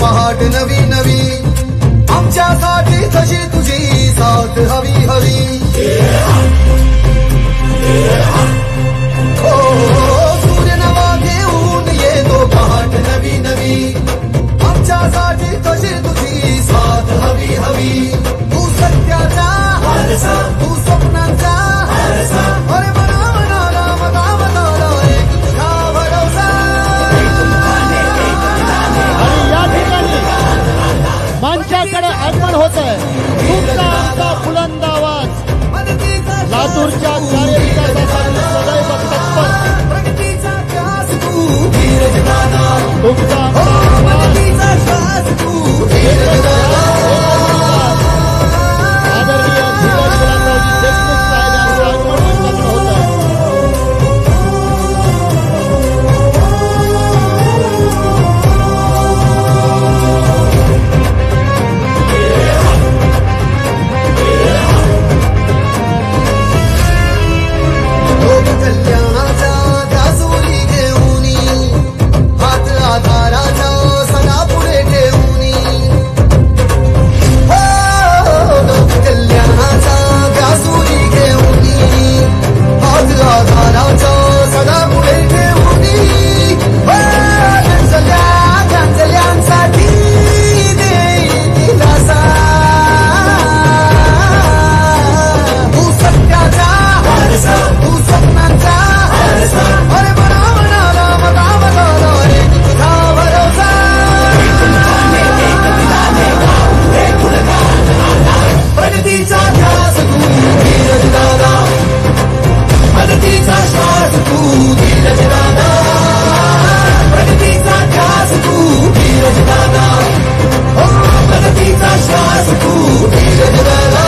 पहाट नवी नवी आमच्यासाठी तशी तुझी साथ हवी हवी हो सूर्य नवा घेऊन येतो पहाट नवी नवी आमच्यासाठी तशी तुझी साथ हवी हवी तू सत्याचा तू स्वप्नांचा अरे मना मनाला मना मनाला एक तुझा भरोसा आणि या ठिकाणी मंचाकडे आगमन होत आहे तुमचा आमचा बुलंद आवाज लातूरच्या कार्य विकासासाठी सदैव तत्पर प्रगतीचा ध्यास तू धीरज दादा तुमचा आमचा प्रगतीचा श्वास तू धीरज दादा आदरणीय धीरज विलासरावजी देशमुख साहेब यांचं आगमन मंचाकडे होत आहे कल्याणाचा दासोली घेऊनी हात आधाराचा सदा पुढे ठेवूनी हो लोक कल्याणाचा दासोली घेऊनी हात आधाराचा सदा पुढे ठेवूनी गांजल्यांसाठी देई दिलासा तू सत्याचा तू स्वप्नांचा अरे मना मनाला मना मनाला एक तुझा भरोसा प्रगतीचा ध्यास तू धीरज दादा प्रगतीचा श्वास तू धीरज दादा प्रगतीचा ध्यास तू धीरज दादा हो प्रगतीचा श्वास तू धीरज दादा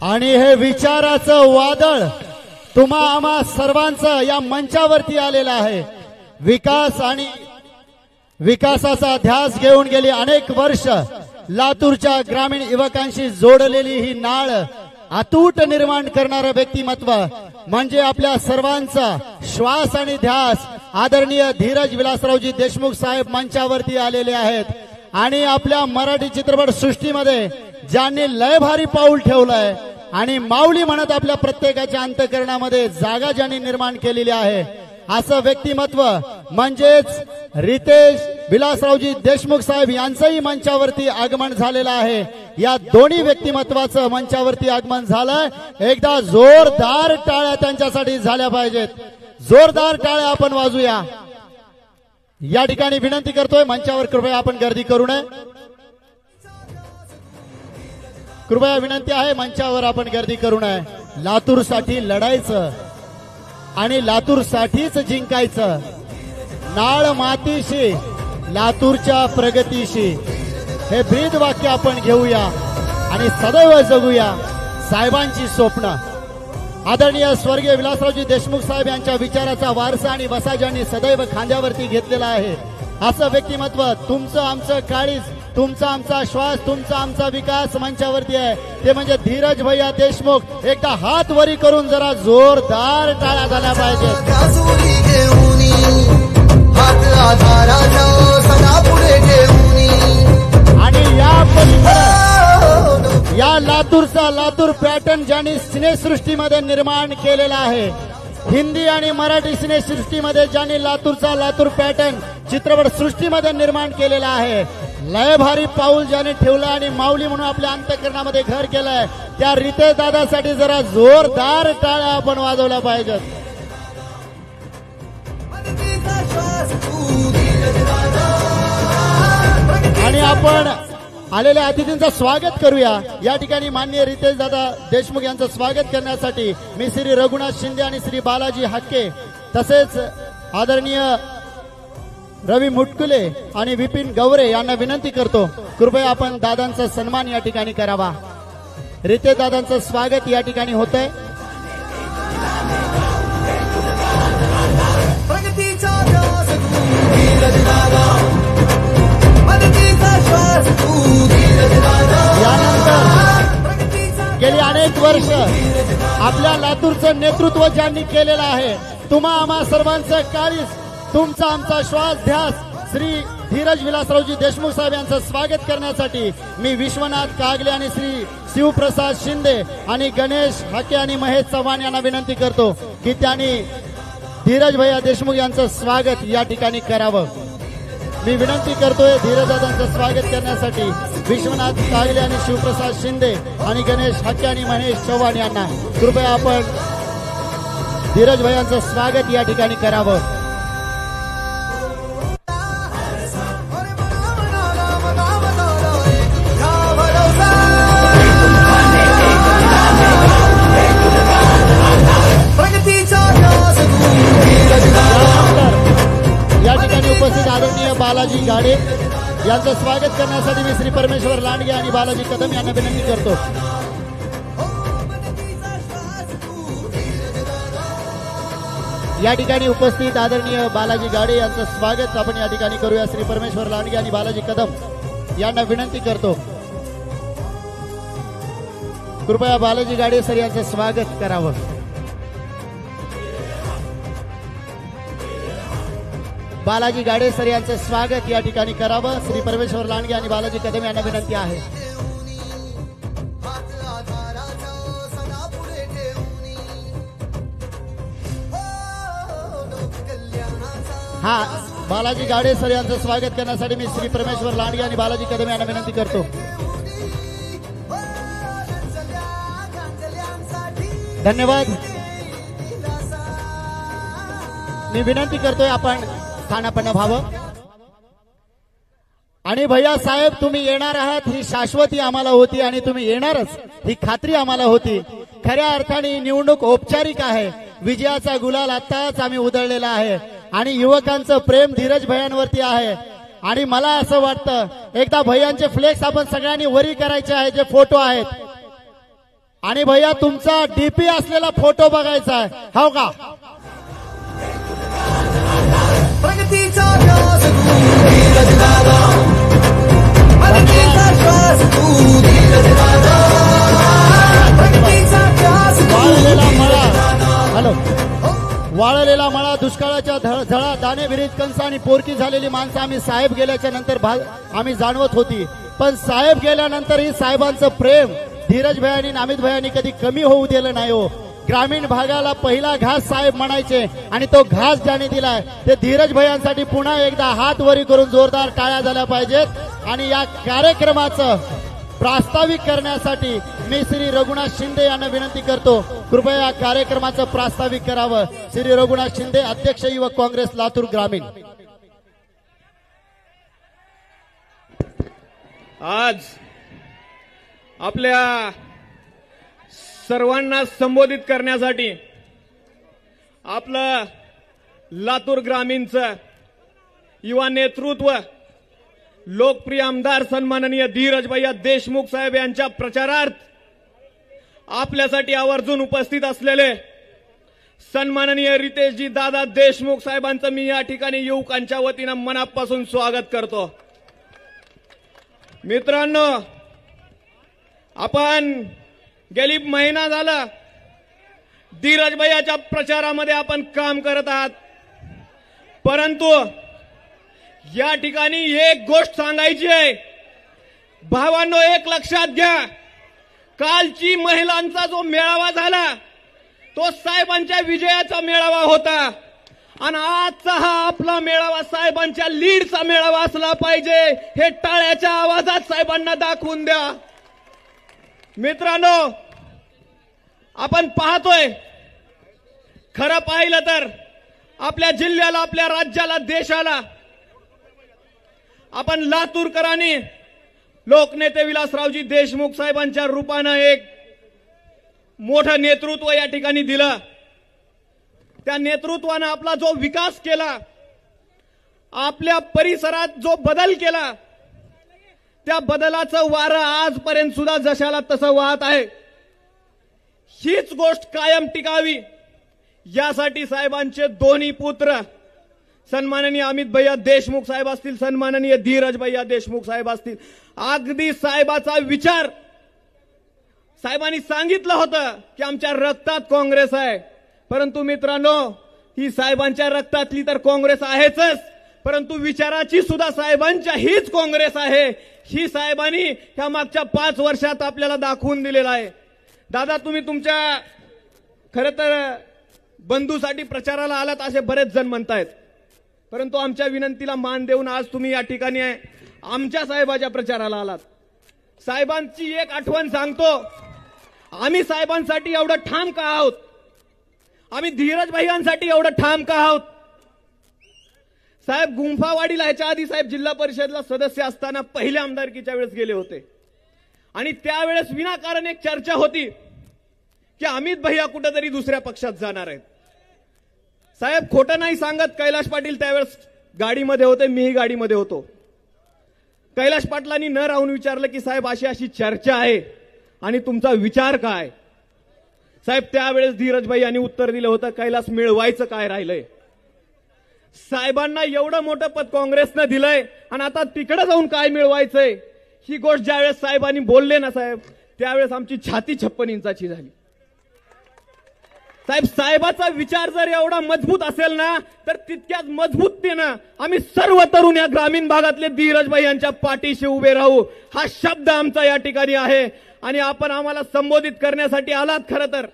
आणि हे विचाराचं वादळ तुम्हा आम्हा सर्वांचं या मंचावरती आलेलं आहे विकास आणि विकासाचा ध्यास घेऊन गेली अनेक वर्ष लातूरच्या ग्रामीण युवकांशी जोडलेली ही नाळ अतूट निर्माण करणारं व्यक्तिमत्व म्हणजे आपल्या सर्वांचा श्वास आणि ध्यास आदरणीय धीरज विलासरावजी देशमुख साहेब मंचावरती आलेले आहेत आणि आपल्या मराठी चित्रपट सृष्टीमध्ये ज्यांनी लय भारी पाऊल ठेवलंय आणि माऊली म्हणत आपल्या प्रत्येकाच्या अंतःकरणामध्ये जागा ज्यांनी निर्माण केलेली आहे असं व्यक्तिमत्व म्हणजेच रितेश विलासरावजी देशमुख साहेब यांचंही मंचावरती आगमन झालेलं आहे या दोन्ही व्यक्तिमत्वाचं मंचावरती आगमन झालंय एकदा जोरदार टाळ्या त्यांच्यासाठी झाल्या पाहिजेत जोरदार टाळ्या आपण वाजूया या ठिकाणी विनंती करतोय मंचावर कृपया आपण गर्दी करू नये कृपया विनंती आहे मंचावर आपण गर्दी करू नये लातूरसाठी लढायचं आणि लातूरसाठीच जिंकायचं नाळ मातीशी लातूरच्या प्रगतीशी हे ब्रीद वाक्य आपण घेऊया आणि सदैव जगूया साहेबांची स्वप्न आदरणीय स्वर्गीय विलासरावजी देशमुख साहेब यांच्या विचाराचा वारसा आणि वसा ज्यांनी सदैव खांद्यावरती घेतलेला आहे असं व्यक्तिमत्व तुमचं आमचं काळीज तुमचा आमचा श्वास तुमचा आमचा विकास मंचावरती आहे ते म्हणजे धीरज भैया देशमुख एकदा हात वरी करून जरा जोरदार टाळ्या झाल्या पाहिजेत आणि या लातूरचा लातूर पॅटर्न ज्यांनी सिनेसृष्टीमध्ये निर्माण केलेला आहे हिंदी आणि मराठी सिनेसृष्टीमध्ये ज्यांनी लातूरचा लातूर पॅटर्न चित्रपट सृष्टीमध्ये निर्माण केलेला आहे लय भारी पाऊल ज्याने ठेवलं आणि माऊली म्हणून आपल्या अंतःकरणामध्ये घर केलंय त्या रितेश दादासाठी जरा जोरदार टाळ्या आपण वाजवल्या पाहिजेत आणि आपण आलेल्या अतिथींचं स्वागत करूया या ठिकाणी माननीय रितेश दादा देशमुख यांचं स्वागत करण्यासाठी मी श्री रघुनाथ शिंदे आणि श्री बालाजी हाके तसेच आदरणीय रवी मुटकुले आणि विपिन गवरे यांना विनंती करतो कृपया आपण दादांचा सन्मान या ठिकाणी करावा रितेश दादांचं स्वागत या ठिकाणी होतंय श्वास तू लातूरचं नेतृत्व ज्यांनी केलेलं आहे, तुम्हा आम्हा सर्वांचं काळीज, तुमचा आमचा श्वास ध्यास श्री धीरज विलासरावजी देशमुख साहेब यांचं स्वागत करण्यासाठी मी विश्वनाथ कागले आणि श्री शिवप्रसाद शिंदे आणि गणेश हाके आणि महेश चव्हाण यांना विनंती करतो की त्यांनी धीरज भैया देशमुख यांचं स्वागत या ठिकाणी करावं। मी विनंती करतोय धीरजदादांचं स्वागत करण्यासाठी विश्वनाथ कागले आणि शिवप्रसाद शिंदे आणि गणेश हाके आणि महेश चव्हाण यांना कृपया आपण धीरज भैयांचं स्वागत या ठिकाणी करावं। या ठिकाणी उपस्थित आदरणीय बालाजी गाडे यांचं स्वागत करण्यासाठी मी श्री परमेश्वर लांडगे आणि बालाजी कदम यांना विनंती करतो। या ठिकाणी उपस्थित आदरणीय बालाजी गाडे यांचं स्वागत आपण या ठिकाणी करूया। श्री परमेश्वर लांडगे आणि बालाजी कदम यांना विनंती करतो कृपया बालाजी गाडे सर यांचं स्वागत करावं। बालाजी गाडे सर यांचं स्वागत या ठिकाणी करावं। श्री परमेश्वर लांडगे आणि बालाजी कदम यांना विनंती आहे। हा बालाजी गाडे सर यांचं स्वागत करण्यासाठी मी श्री परमेश्वर लांडगे आणि बालाजी कदम यांना विनंती करतो। धन्यवाद। मी विनंती करतोय आपण स्थानापन्न व्हावं। आणि भैया साहेब तुम्ही येणार आहात ही शाश्वती आम्हाला होती आणि तुम्ही येणारच ही खात्री आम्हाला होती। खऱ्या अर्थाने निवडणूक औपचारिक आहे, विजयाचा गुलाल आताच आम्ही उधळलेला आहे आणि युवकांचं प्रेम धीरज भैयांवरती आहे। आणि मला असं वाटतं एकदा भैयांचे फ्लेक्स आपण सगळ्यांनी वरी करायचे आहे, जे फोटो आहेत। आणि भैया तुमचा डीपी असलेला फोटो बघायचा आहे, हो का? प्रगतीचा ध्यास तू धीरज दादा, प्रगतीचा श्वास तू धीरज दादा, प्रगतीचा ध्यास वाळलेला मळा, हॅलो, वाळलेला मळा, दुष्काळाच्या झळा, दाणे विरीत कंस आणि पोरकी झालेली माणसं आम्ही साहेब गेल्याच्या नंतर आम्ही जाणवत होती। पण साहेब गेल्यानंतरही साहेबांचं प्रेम धीरज भैयांनी नामित भैयांनी कधी कमी होऊ दिलं नाही हो। ग्रामीण भागाला पहिला घास साहेब म्हणायचे आणि तो घास ज्याने दिलाय ते धीरज भैयांसाठी पुन्हा एकदा हात वरी करून जोरदार टाळ्या झाल्या पाहिजेत। आणि या कार्यक्रमाचं प्रास्ताविक करण्यासाठी मी श्री रघुनाथ शिंदे यांना विनंती करतो कृपया या कार्यक्रमाचं प्रास्ताविक करावं। श्री रघुनाथ शिंदे, अध्यक्ष युवक काँग्रेस लातूर ग्रामीण। आज आपल्या सर्वांना संबोधित करण्यासाठी आपलं लातूर ग्रामीणचं युवा नेतृत्व लोकप्रिय आमदार सन्माननीय धीरज भैया देशमुख साहेब यांच्या प्रचारार्थ आपल्यासाठी आवर्जून उपस्थित असलेले सन्माननीय रितेशजी दादा देशमुख साहेबांचं मी या ठिकाणी युवकांच्या वतीनं मनापासून स्वागत करतो। मित्रांनो, आपण गेली महिना झाला धीरज भैयाच्या प्रचारामध्ये आपण काम करत आहात, परंतु या ठिकाणी एक गोष्ट सांगायची आहे भावांनो, एक लक्षात घ्या, कालची महिलांचा जो मेळावा झाला तो साहेबांच्या विजयाचा मेळावा होता आणि आजचा हा आपला मेळावा साहेबांच्या लीडचा मेळावा असला पाहिजे हे टाळ्याच्या आवाजात साहेबांना दाखवून द्या। मित्रांनो, आपण पाहतोय खरं पाहिलं तर आपल्या जिल्ह्याला, आपल्या राज्याला, देशाला आपण लातूरकरांनी लोकनेते विलासरावजी देशमुख साहेबांच्या रूपानं एक मोठं नेतृत्व या ठिकाणी दिलं। त्या नेतृत्वानं आपला जो विकास केला, आपल्या परिसरात जो बदल केला, त्या बदलाचं वारं आजपर्यंत सुद्धा जशाला तसं वाहत आहे। हीच गोष्ट कायम टिकावी यासाठी साहेबांचे दोन्ही पुत्र सन्माननीय अमित भैया देशमुख साहेब असतील, सन्माननीय धीरज भैया देशमुख साहेब असतील, अगदी साहेबाचा विचार साहेबांनी सांगितलं होतं की आमच्या रक्तात काँग्रेस आहे, परंतु मित्रांनो ही साहेबांच्या रक्तातली तर काँग्रेस आहेच, परंतु विचाराची सुद्धा साहेबांच्या हीच काँग्रेस आहे, ही साहेबांनी ह्या मागच्या 5 वर्षात आपल्याला दाखवून दिलेला आहे। दादा तुम्ही तुमच्या खरं तर बंधूसाठी प्रचाराला आलात असे बरेच जण म्हणतायत, परंतु आमच्या विनंतीला मान देऊन आज तुम्ही या ठिकाणी आमच्या साहेबाच्या प्रचाराला आलात। साहेबांची एक आठवण सांगतो, आम्ही साहेबांसाठी एवढं ठाम का आहोत, आम्ही धीरज भाईंसाठी एवढं ठाम का आहोत। साहेब गुंफावाडीला ह्याच्या आधी साहेब जिल्हा परिषदला सदस्य असताना पहिल्या आमदारकीच्या वेळेस गेले होते आणि त्यावेळेस विनाकारण एक चर्चा होती की अमित भैया कुठेतरी दुसऱ्या पक्षात जाणार आहेत। साहेब खोटं नाही सांगत, कैलाश पाटील त्यावेळेस गाडीमध्ये होते, मीही गाडीमध्ये होतो। कैलाश पाटलांनी न राहून विचारलं की साहेब अशी अशी चर्चा आहे आणि तुमचा विचार काय। साहेब त्यावेळेस धीरज भाई यांनी उत्तर दिलं होतं कैलास मिळवायचं काय राहिलंय। साहेबांना एवढं मोठं पद काँग्रेसनं दिलंय आणि आता तिकडे जाऊन काय मिळवायचंय ही गोष्ट ज्यावेळेस साहेबांनी बोलले ना साहेब, त्यावेळेस आमची छाती 56 इंचाची झाली। साहेब साहेबाचा विचार जर एवढा मजबूत असेल ना तर तितक्याच मजबूततेनं आम्ही सर्व तरुण या ग्रामीण भागातले धीरज भाई यांच्या पाठीशी उभे राहू, हा शब्द आमचा या ठिकाणी आहे। आणि आपण आम्हाला संबोधित करण्यासाठी आलात खरं तर,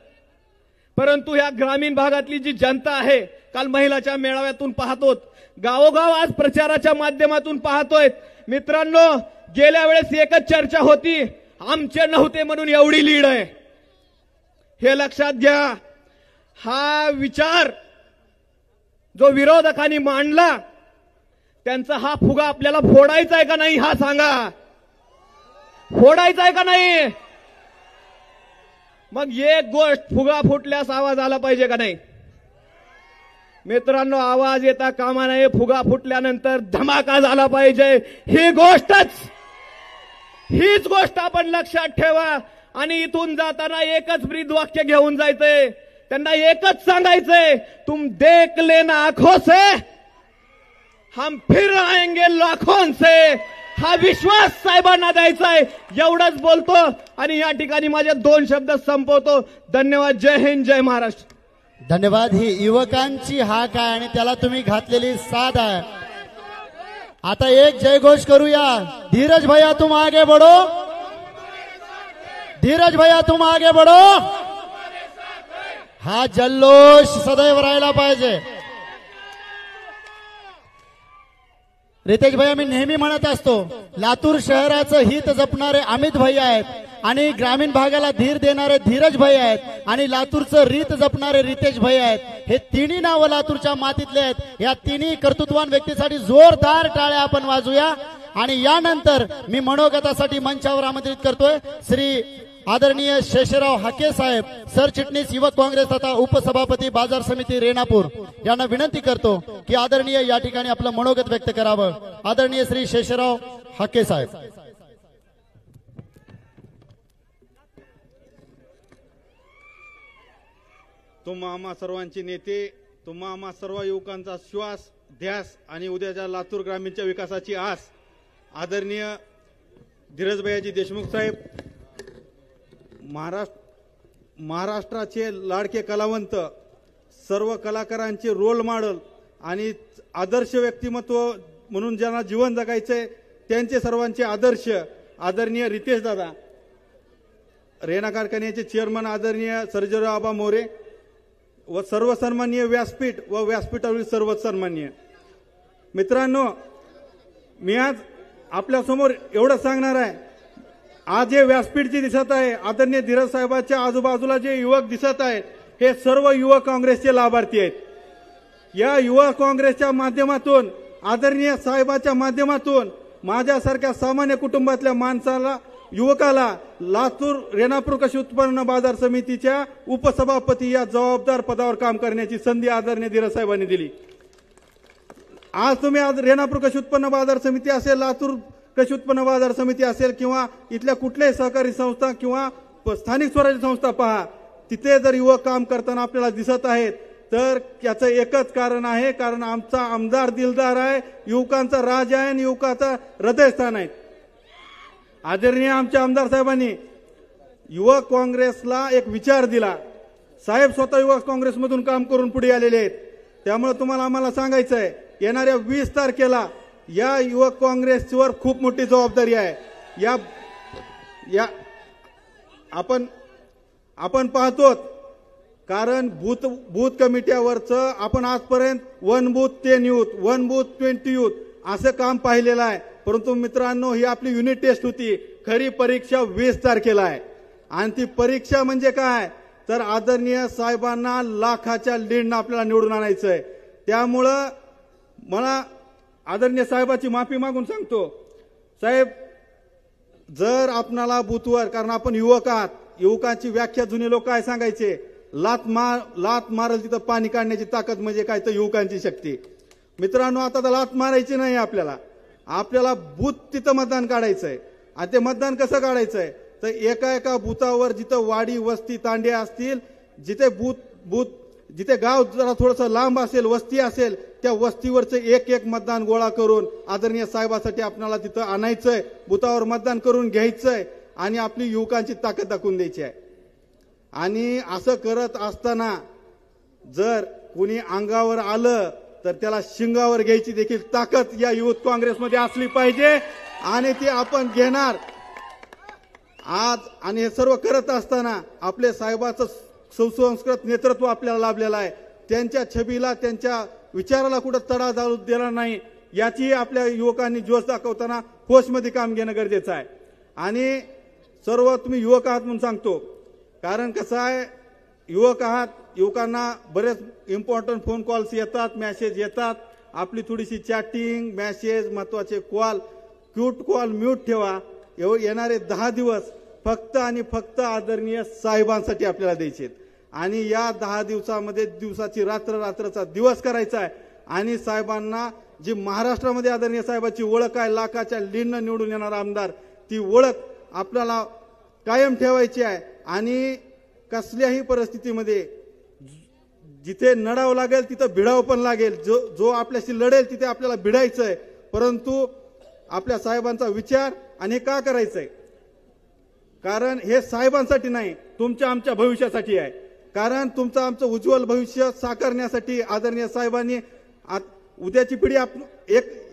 परंतु या ग्रामीण भागातली जी जनता आहे, काल महिलाच्या मेळाव्यातून पाहतोत, गावोगाव आज प्रचाराच्या माध्यमातून पाहतोय। मित्रांनो गेल्या वेळेस एकच चर्चा होती, आमचे नव्हते म्हणून एवढी लीड आहे, हे लक्षात घ्या। हा विचार जो विरोधकांनी मांडला त्यांचा हा फुगा आपल्याला फोडायचा आहे का नाही हा सांगा, फोडायचा आहे का नाही। मग एक गोष्ट, फुगा फुटल्यास आवाज आला पाहिजे का नाही। मित्रांनो आवाज येता कामा नये, फुगा फुटल्यानंतर धमाका झाला पाहिजे, हीच गोष्ट आपण लक्षात ठेवा। आणि इथून जाताना एकच ब्रीद वाक्य घेऊन जायचंय, त्यांना एकच सांगायचंय, तुम देख लेना आंखों से हम फिर आएंगे लाखों से, हा विश्वास साहेबांना द्यायचा आहे। एवढंच बोलतो आणि या ठिकाणी माझे 2 शब्द संपवतो। धन्यवाद, जय हिंद, जय महाराष्ट्र। धन्यवाद। ही युवकांची हाक आहे आणि त्याला तुम्ही घातलेली साथ आहे। आता एक जयघोष करूया, धीरज भैया तुम आगे बढ़ो, धीरज भैया तुम आगे बढ़ो। हा जल्लोष सदैव राहायला पाहिजे। रितेश भैया मी नेहमी म्हणत असतो, लातूर शहराचं हित जपणारे अमित भैया आहेत आणि ग्रामीण भागाला धीर देणारे धीरज भैया आहेत आणि लातूरचं रीत जपणारे रितेश भैया आहेत। हे तिन्ही नावं लातूरच्या मातीतले आहेत। या तिन्ही कर्तृत्ववान व्यक्तीसाठी जोरदार टाळ्या आपण वाजूया। आणि यानंतर मी मनोगतासाठी मंचावर आमंत्रित करतोय श्री आदरणीय शेषराव हाके साहेब, सरचिटणीस युवक काँग्रेस तथा उपसभापती बाजार समिती रेणापूर यांना विनंती करतो की आदरणीय या ठिकाणी आपलं मनोगत व्यक्त करावं। आदरणीय श्री शेषराव हाके साहेब। तुम्हा आम्हा सर्वांचे नेते, तुम्हा आम्हा सर्व युवकांचा श्वास, ध्यास आणि उद्याच्या लातूर ग्रामीणच्या विकासाची आस, आदरणीय धीरजभाई देशमुख साहेब, महाराष्ट्राचे लाडके कलावंत, सर्व कलाकारांचे रोल मॉडेल आणि आदर्श व्यक्तिमत्व म्हणून ज्यांना जीवन जगायचंय त्यांचे सर्वांचे आदर्श आदरणीय रितेश दादा, रेणा कारखान्याचे चेअरमन आदरणीय सर्जेराव आबा मोरे व सर्व सन्माननीय व्यासपीठ व व्यासपीठावरील सर्व सन्माननीय मित्रांनो, मी आज आपल्या समोर एवढं सांगणार आहे, आज जे व्यासपीठ जे दिसत आहे, आदरणीय धीरज साहेबांच्या आजूबाजूला जे युवक दिसत आहेत, हे सर्व युवक काँग्रेसचे लाभार्थी आहेत। या युवक काँग्रेसच्या माध्यमातून, आदरणीय साहेबांच्या माध्यमातून माझ्यासारख्या सामान्य कुटुंबातल्या माणसाला, युवकाला लातूर रेणापूर कृषी उत्पन्न बाजार समितीच्या उपसभापती या जबाबदार पदावर काम करण्याची संधी आदरणीय धीरज साहेबांनी दिली। आज तुम्ही आज रेणापूर कृषी उत्पन्न बाजार समिती असेल, लातूर कृषी उत्पन्न बाजार समिती असेल किंवा इथल्या कुठल्याही सहकारी संस्था किंवा स्थानिक स्वराज्य संस्था पहा, तिथे जर युवक काम करताना आपल्याला दिसत आहेत तर याचं एकच कारण आहे, कारण आमचा आमदार दिलदार आहे, युवकांचा राज आहे आणि युवकाचा हृदयस्थान आहे। आदरणीय आमच्या आमदार साहेबांनी युवक काँग्रेसला एक विचार दिला. साहेब स्वतः युवक काँग्रेसमधून काम करून पुढे आलेले आहेत. त्यामुळे तुम्हाला आम्हाला सांगायचं आहे, येणाऱ्या 20 तारखेला या युवक काँग्रेसवर खूप मोठी जबाबदारी आहे. या आपण पाहतो, कारण बूथ कमिट्यावरचं आपण आजपर्यंत 1 बूथ 10 युथ, 1 बूथ 20 युथ असं काम पाहिलेलं आहे. परंतु मित्रांनो, ही आपली युनिट टेस्ट होती. खरी परीक्षा 20 तारखेला आहे. आणि ती परीक्षा म्हणजे काय, तर आदरणीय साहेबांना लाखाच्या लीडनं आपल्याला निवडून आणायचं आहे. त्यामुळं मला आदरणीय साहेबाची माफी मागून सांगतो, साहेब जर आपणाला बूथवर, कारण आपण युवक आहात, युवकांची व्याख्या जुने लोक काय सांगायचे, लात मारल तिथं पाणी काढण्याची ताकद म्हणजे काय, तर युवकांची शक्ती. मित्रांनो, आता तर लात मारायची नाही, आपल्याला बूथ तिथं मतदान काढायचंय. आणि ते मतदान कसं काढायचंय, तर एका बूथावर जिथं वाडी वस्ती तांडे असतील, जिथे गाव जरा थोडंसं लांब असेल, वस्ती असेल, त्या वस्तीवरचं एक मतदान गोळा करून आदरणीय साहेबासाठी आपल्याला तिथं आणायचंय, बूथावर मतदान करून घ्यायचंय आणि आपली युवकांची ताकद दाखवून द्यायची आहे. आणि असं करत असताना जर कोणी अंगावर आलं तर त्याला शिंगावर घ्यायची देखील ताकद या युथ काँग्रेसमध्ये असली पाहिजे आणि ती आपण घेणार आज. आणि हे सर्व करत असताना आपले साहेबाचं सुसंस्कृत नेतृत्व आपल्याला लाभलेलं आहे. त्यांच्या छबीला, त्यांच्या विचाराला कुठं तडा जाऊ देणार नाही, याची आपल्या युवकांनी जोश दाखवताना होशमध्ये काम घेणं गरजेचं आहे. आणि सर्व तुम्ही युवक आहात म्हणून सांगतो, कारण कसं आहे, युवक आहात, युवकांना बरेच इम्पॉर्टंट फोन कॉल्स येतात, मेसेज येतात. आपली थोडीशी चॅटिंग, मेसेज, महत्वाचे कॉल, क्यूट कॉल म्यूट ठेवा. येणारे 10 दिवस फक्त आणि फक्त आदरणीय साहेबांसाठी आपल्याला द्यायचे. आणि या 10 दिवसामध्ये दिवसाची रात्रचा दिवस करायचा आहे. आणि साहेबांना जी महाराष्ट्रामध्ये आदरणीय साहेबाची ओळख आहे, लाखाच्या लीडनं निवडून येणारा आमदार, ती ओळख आपल्याला कायम ठेवायची आहे. आणि कसल्याही परिस्थितीमध्ये जिथे नडावं लागेल तिथं भिडावं पण लागेल. जो आपल्याशी लढेल तिथे आपल्याला भिडायचं आहे. परंतु आपल्या साहेबांचा विचार, आणि हे का करायचंय, कारण हे साहेबांसाठी नाही, तुमच्या आमच्या भविष्यासाठी आहे. कारण तुमचं आमचं उज्ज्वल भविष्य साकारण्यासाठी आदरणीय साहेबांनी उद्याची पिढी,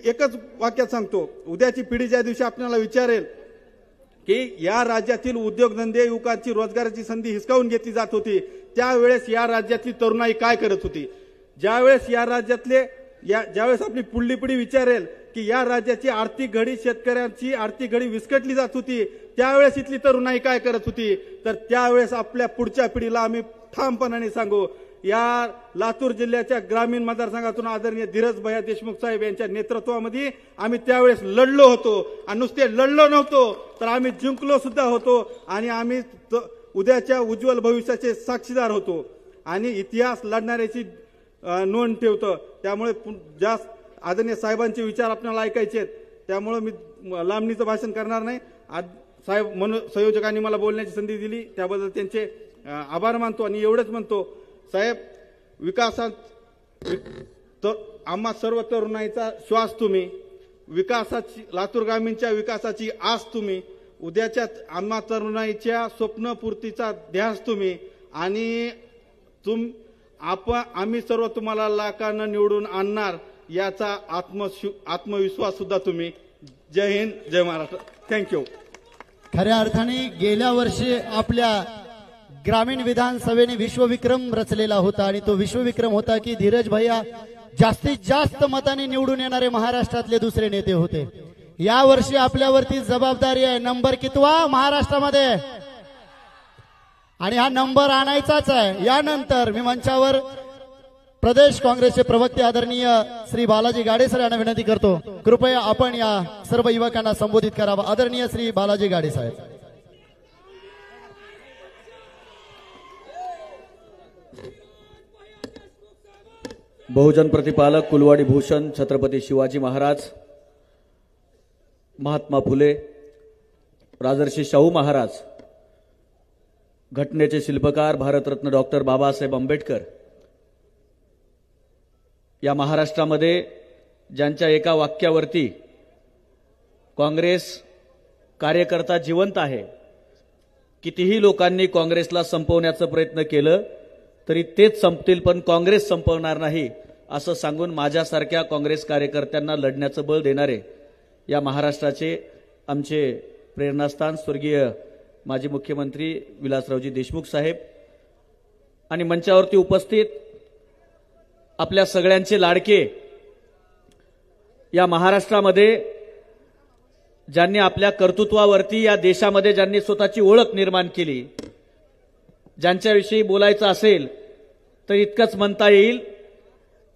एकच वाक्यात सांगतो, उद्याची पिढी ज्या दिवशी आपल्याला विचारेल की या राज्यातील उद्योगधंदे, युवकांची रोजगाराची संधी हिसकावून घेतली जात होती, त्यावेळेस या राज्यातली तरुणाई काय करत होती. ज्यावेळेस आपली पुढली पिढी विचारेल की या राज्याची आर्थिक घडी, शेतकऱ्यांची आर्थिक घडी विस्कटली जात होती, त्यावेळेस इथली तरुणाई काय करत होती, तर त्यावेळेस आपल्या पुढच्या पिढीला आम्ही ठामपणाने सांगू, या लातूर जिल्ह्याच्या ग्रामीण मतदारसंघातून आदरणीय धीरज भैया देशमुख साहेब यांच्या नेतृत्वामध्ये आम्ही त्यावेळेस लढलो होतो. आणि नुसते लढलो नव्हतो तर आम्ही जिंकलो सुद्धा होतो. आणि आम्ही उद्याच्या उज्ज्वल भविष्याचे साक्षीदार होतो. आणि इतिहास लढणाऱ्याची नोंद ठेवतो. त्यामुळे जास्त आदरणीय साहेबांचे विचार आपल्याला ऐकायचे आहेत. त्यामुळे मी लांबणीचं भाषण करणार नाही. साहेब म्हणून संयोजकांनी मला बोलण्याची संधी दिली, त्याबद्दल त्यांचे आभार मानतो. आणि एवढंच म्हणतो, साहेब विकासात आम्हा सर्व तरुणाईचा श्वास तुम्ही, विकासाची, लातूर ग्रामीणच्या विकासाची आस तुम्ही, उद्याच्या आम्हा तरुणाईच्या स्वप्नपूर्तीचा ध्यास तुम्ही. आणि आम्ही सर्व तुम्हाला लाखांना निवडून आणणार याचा आत्मविश्वास सुद्धा तुम्ही. जय हिंद, जय महाराष्ट्र. थँक्यू. खऱ्या अर्थाने गेल्या वर्षी आपल्या ग्रामीण विधानसभेने विश्वविक्रम रचलेला होता. आणि तो विश्वविक्रम होता की धीरज भैया जास्तीत जास्त मताने निवडून येणारे महाराष्ट्रातले दुसरे नेते होते. या वर्षी आपल्यावरती जबाबदारी आहे. नंबर कितवा महाराष्ट्रामध्ये, आणि हा नंबर आणायचाच आहे. यानंतर मी मंचावर प्रदेश काँग्रेसचे प्रवक्ते आदरणीय श्री बालाजी गाडे सर यांना विनंती करतो, कृपया आपण या सर्व युवकांना संबोधित करावा. आदरणीय श्री बालाजी गाडे साहेब. बहुजन प्रतिपालक कुलवाडी भूषण छत्रपती शिवाजी महाराज, महात्मा फुले, राजर्षी शाहू महाराज, घटनेचे शिल्पकार भारतरत्न डॉक्टर बाबासाहेब आंबेडकर, या महाराष्ट्रामध्ये ज्यांच्या एका वाक्यावरती काँग्रेस कार्यकर्ता जिवंत आहे कितीही लोकांनी काँग्रेसला संपवण्याचा प्रयत्न केलं तरी तेच संपतील, पण काँग्रेस संपवणार नाही असं सांगून माझ्यासारख्या काँग्रेस कार्यकर्त्यांना लढण्याचं बळ देणारे या महाराष्ट्राचे आमचे प्रेरणास्थान स्वर्गीय माजी मुख्यमंत्री विलासरावजी देशमुख साहेब आणि मंचावरती उपस्थित आपल्या सगळ्यांचे लाडके, या महाराष्ट्रामध्ये ज्यांनी आपल्या कर्तृत्वावरती या देशामध्ये ज्यांनी स्वतःची ओळख निर्माण केली, ज्यांच्याविषयी बोलायचं असेल तर इतकंच म्हणता येईल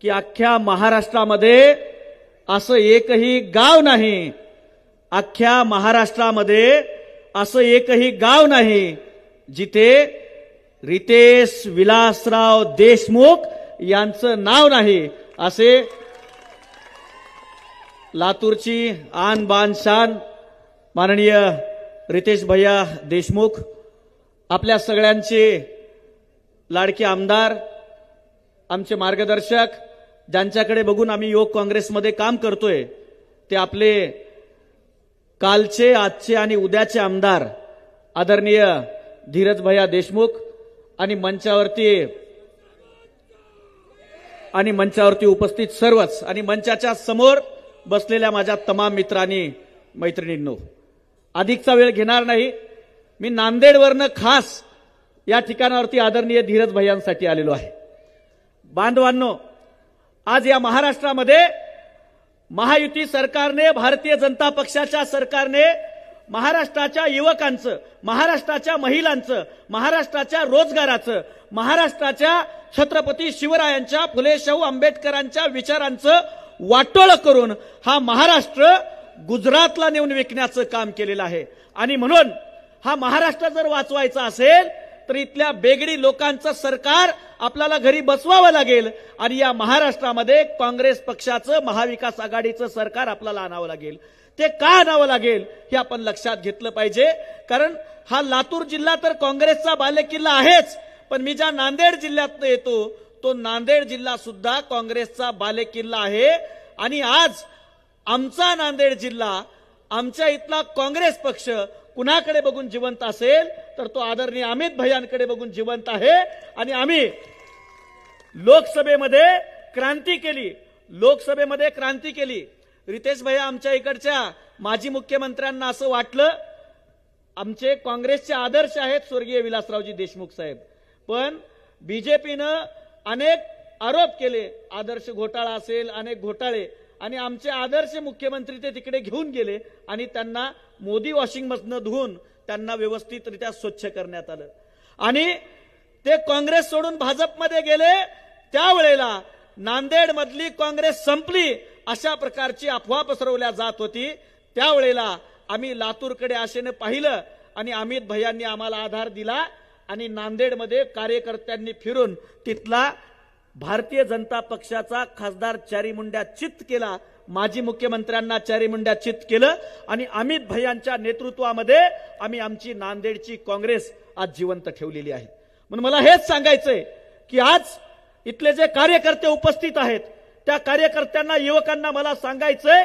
की अख्ख्या महाराष्ट्रामध्ये असं एकही गाव नाही, अख्ख्या महाराष्ट्रामध्ये असं एकही गाव नाही जिथे रितेश विलासराव देशमुख यांचं नाव नाही. असे लातूरची आन बान शान माननीय रितेश भैया देशमुख, आपल्या सगळ्यांचे लाडके आमदार, आमचे मार्गदर्शक, ज्यांच्याकडे बघून आम्ही युवक काँग्रेसमध्ये काम करतोय, ते आपले कालचे, आजचे आणि उद्याचे आमदार आदरणीय धीरज भैया देशमुख आणि मंचावरती उपस्थित सर्वच आणि मंचाच्या समोर बसलेल्या माझ्या तमाम मित्रांनी मैत्रिणींनो, अधिकचा वेळ घेणार नाही. मी नांदेडवरनं खास या ठिकाणावरती आदरणीय धीरज भैयांसाठी आलेलो आहे. बांधवांनो, आज या महाराष्ट्रामध्ये महायुती सरकारने, भारतीय जनता पक्षाच्या सरकारने महाराष्ट्राच्या युवकांचं, महाराष्ट्राच्या महिलांचं, महाराष्ट्राच्या रोजगाराचं, महाराष्ट्राच्या छत्रपती शिवरायांच्या, फुले शाहू आंबेडकरांच्या विचारांचं वाटोळं करून हा महाराष्ट्र गुजरातला नेऊन विकण्याचं काम केलेलं आहे. आणि म्हणून हा महाराष्ट्र जर वाचवायचा असेल तर इथल्या बेगडी लोकांचं सरकार आपल्याला घरी बसवावं लागेल आणि या महाराष्ट्रामध्ये काँग्रेस पक्षाचं, महाविकास आघाडीचं सरकार आपल्याला आणावं लागेल. ते का आणावं लागेल हे आपण लक्षात घेतलं पाहिजे, कारण हा लातूर जिल्हा तर काँग्रेसचा बालेकिल्ला आहेच, पण मी ज्या नांदेड जिल्ह्यात येतो तो नांदेड जिल्हा सुद्धा काँग्रेसचा बालेकिल्ला आहे. आणि आज आमचा नांदेड जिल्हा, आमच्या इथला काँग्रेस पक्ष कुणाकडे बघून जिवंत असेल तर तो आदरणीय अमित भैयांकडे बघून जिवंत आहे. आणि आम्ही लोकसभेमध्ये क्रांती केली. रितेश भैया आमच्या इकडच्या माजी मुख्यमंत्र्यांना असं वाटलं आमचे काँग्रेसचे आदर्श आहेत स्वर्गीय विलासरावजी देशमुख साहेब, पण बीजेपीनं अनेक आरोप केले, आदर्श घोटाळा असेल, अनेक घोटाळे, आणि आमचे आदर्श मुख्यमंत्री ते तिकडे घेऊन गेले आणि त्यांना मोदी वॉशिंग मशीन धुवून त्यांना व्यवस्थितरित्या स्वच्छ करण्यात आलं. आणि ते काँग्रेस सोडून भाजपमध्ये गेले. त्यावेळेला नांदेड मधली काँग्रेस संपली अशा प्रकारची अफवा पसरवल्या जात होती. त्यावेळेला आम्ही लातूरकडे आशेने पाहिलं आणि अमित भैयांनी आम्हाला आधार दिला आणि नांदेडमध्ये कार्यकर्त्यांनी फिरून तिथला भारतीय जनता पक्षाचा खासदार चारीमुंड्या चित केला, माजी मुख्यमंत्र्यांना चारीमुंड्या चित केलं आणि अमित भैयांच्या नेतृत्वामध्ये आम्ही आमची नांदेडची काँग्रेस आज जिवंत ठेवलेली आहे. म्हणून मला हेच सांगायचंय की आज इथले जे कार्यकर्ते उपस्थित आहेत त्या कार्यकर्त्यांना, युवकांना मला सांगायचंय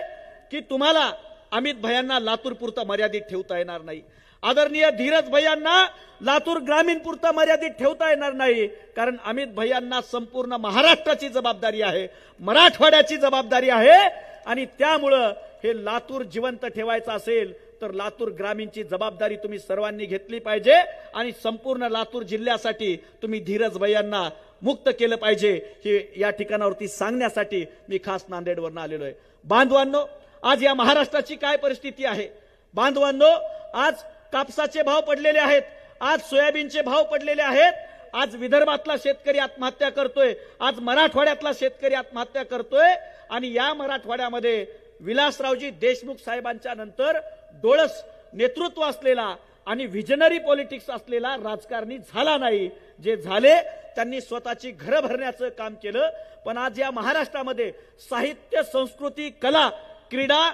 की तुम्हाला अमित भैयांना लातूर पुरतं मर्यादित ठेवता येणार नाही. आदरणीय धीरज भैयांना लातूर ग्रामीण पुरतं मर्यादित ठेवता येणार नाही, कारण अमित भैयांना संपूर्ण महाराष्ट्राची जबाबदारी आहे, मराठवाड्याची जबाबदारी आहे. आणि त्यामुळं हे लातूर जिवंत ठेवायचं असेल तर लातूर ग्रामीणची जबाबदारी तुम्ही सर्वांनी घेतली पाहिजे आणि संपूर्ण लातूर जिल्ह्यासाठी तुम्ही धीरज भैयांना मुक्त केलं पाहिजे हे या ठिकाणावरती सांगण्यासाठी मी खास नांदेडवरून आलेलो आहे. बांधवांनो, आज या महाराष्ट्राची काय परिस्थिती आहे? बांधवांनो, आज कापसाचे भाव पडलेले आहेत, आज सोयाबीनचे भाव पडलेले आहेत, आज विदर्भातला शेतकरी आत्महत्या करतोय, आज मराठवाड्यातला शेतकरी आत्महत्या करतोय. आणि या मराठवाड्यामध्ये विलासरावजी देशमुख साहेबांच्या नंतर डोळस नेतृत्व असलेला आणि व्हिजनरी पॉलिटिक्स असलेला राजकारणी झाला नाही. जे झाले त्यांनी स्वतःची घरं भरण्याचं काम केलं. पण आज या महाराष्ट्रामध्ये साहित्य, संस्कृती, कला, क्रीडा,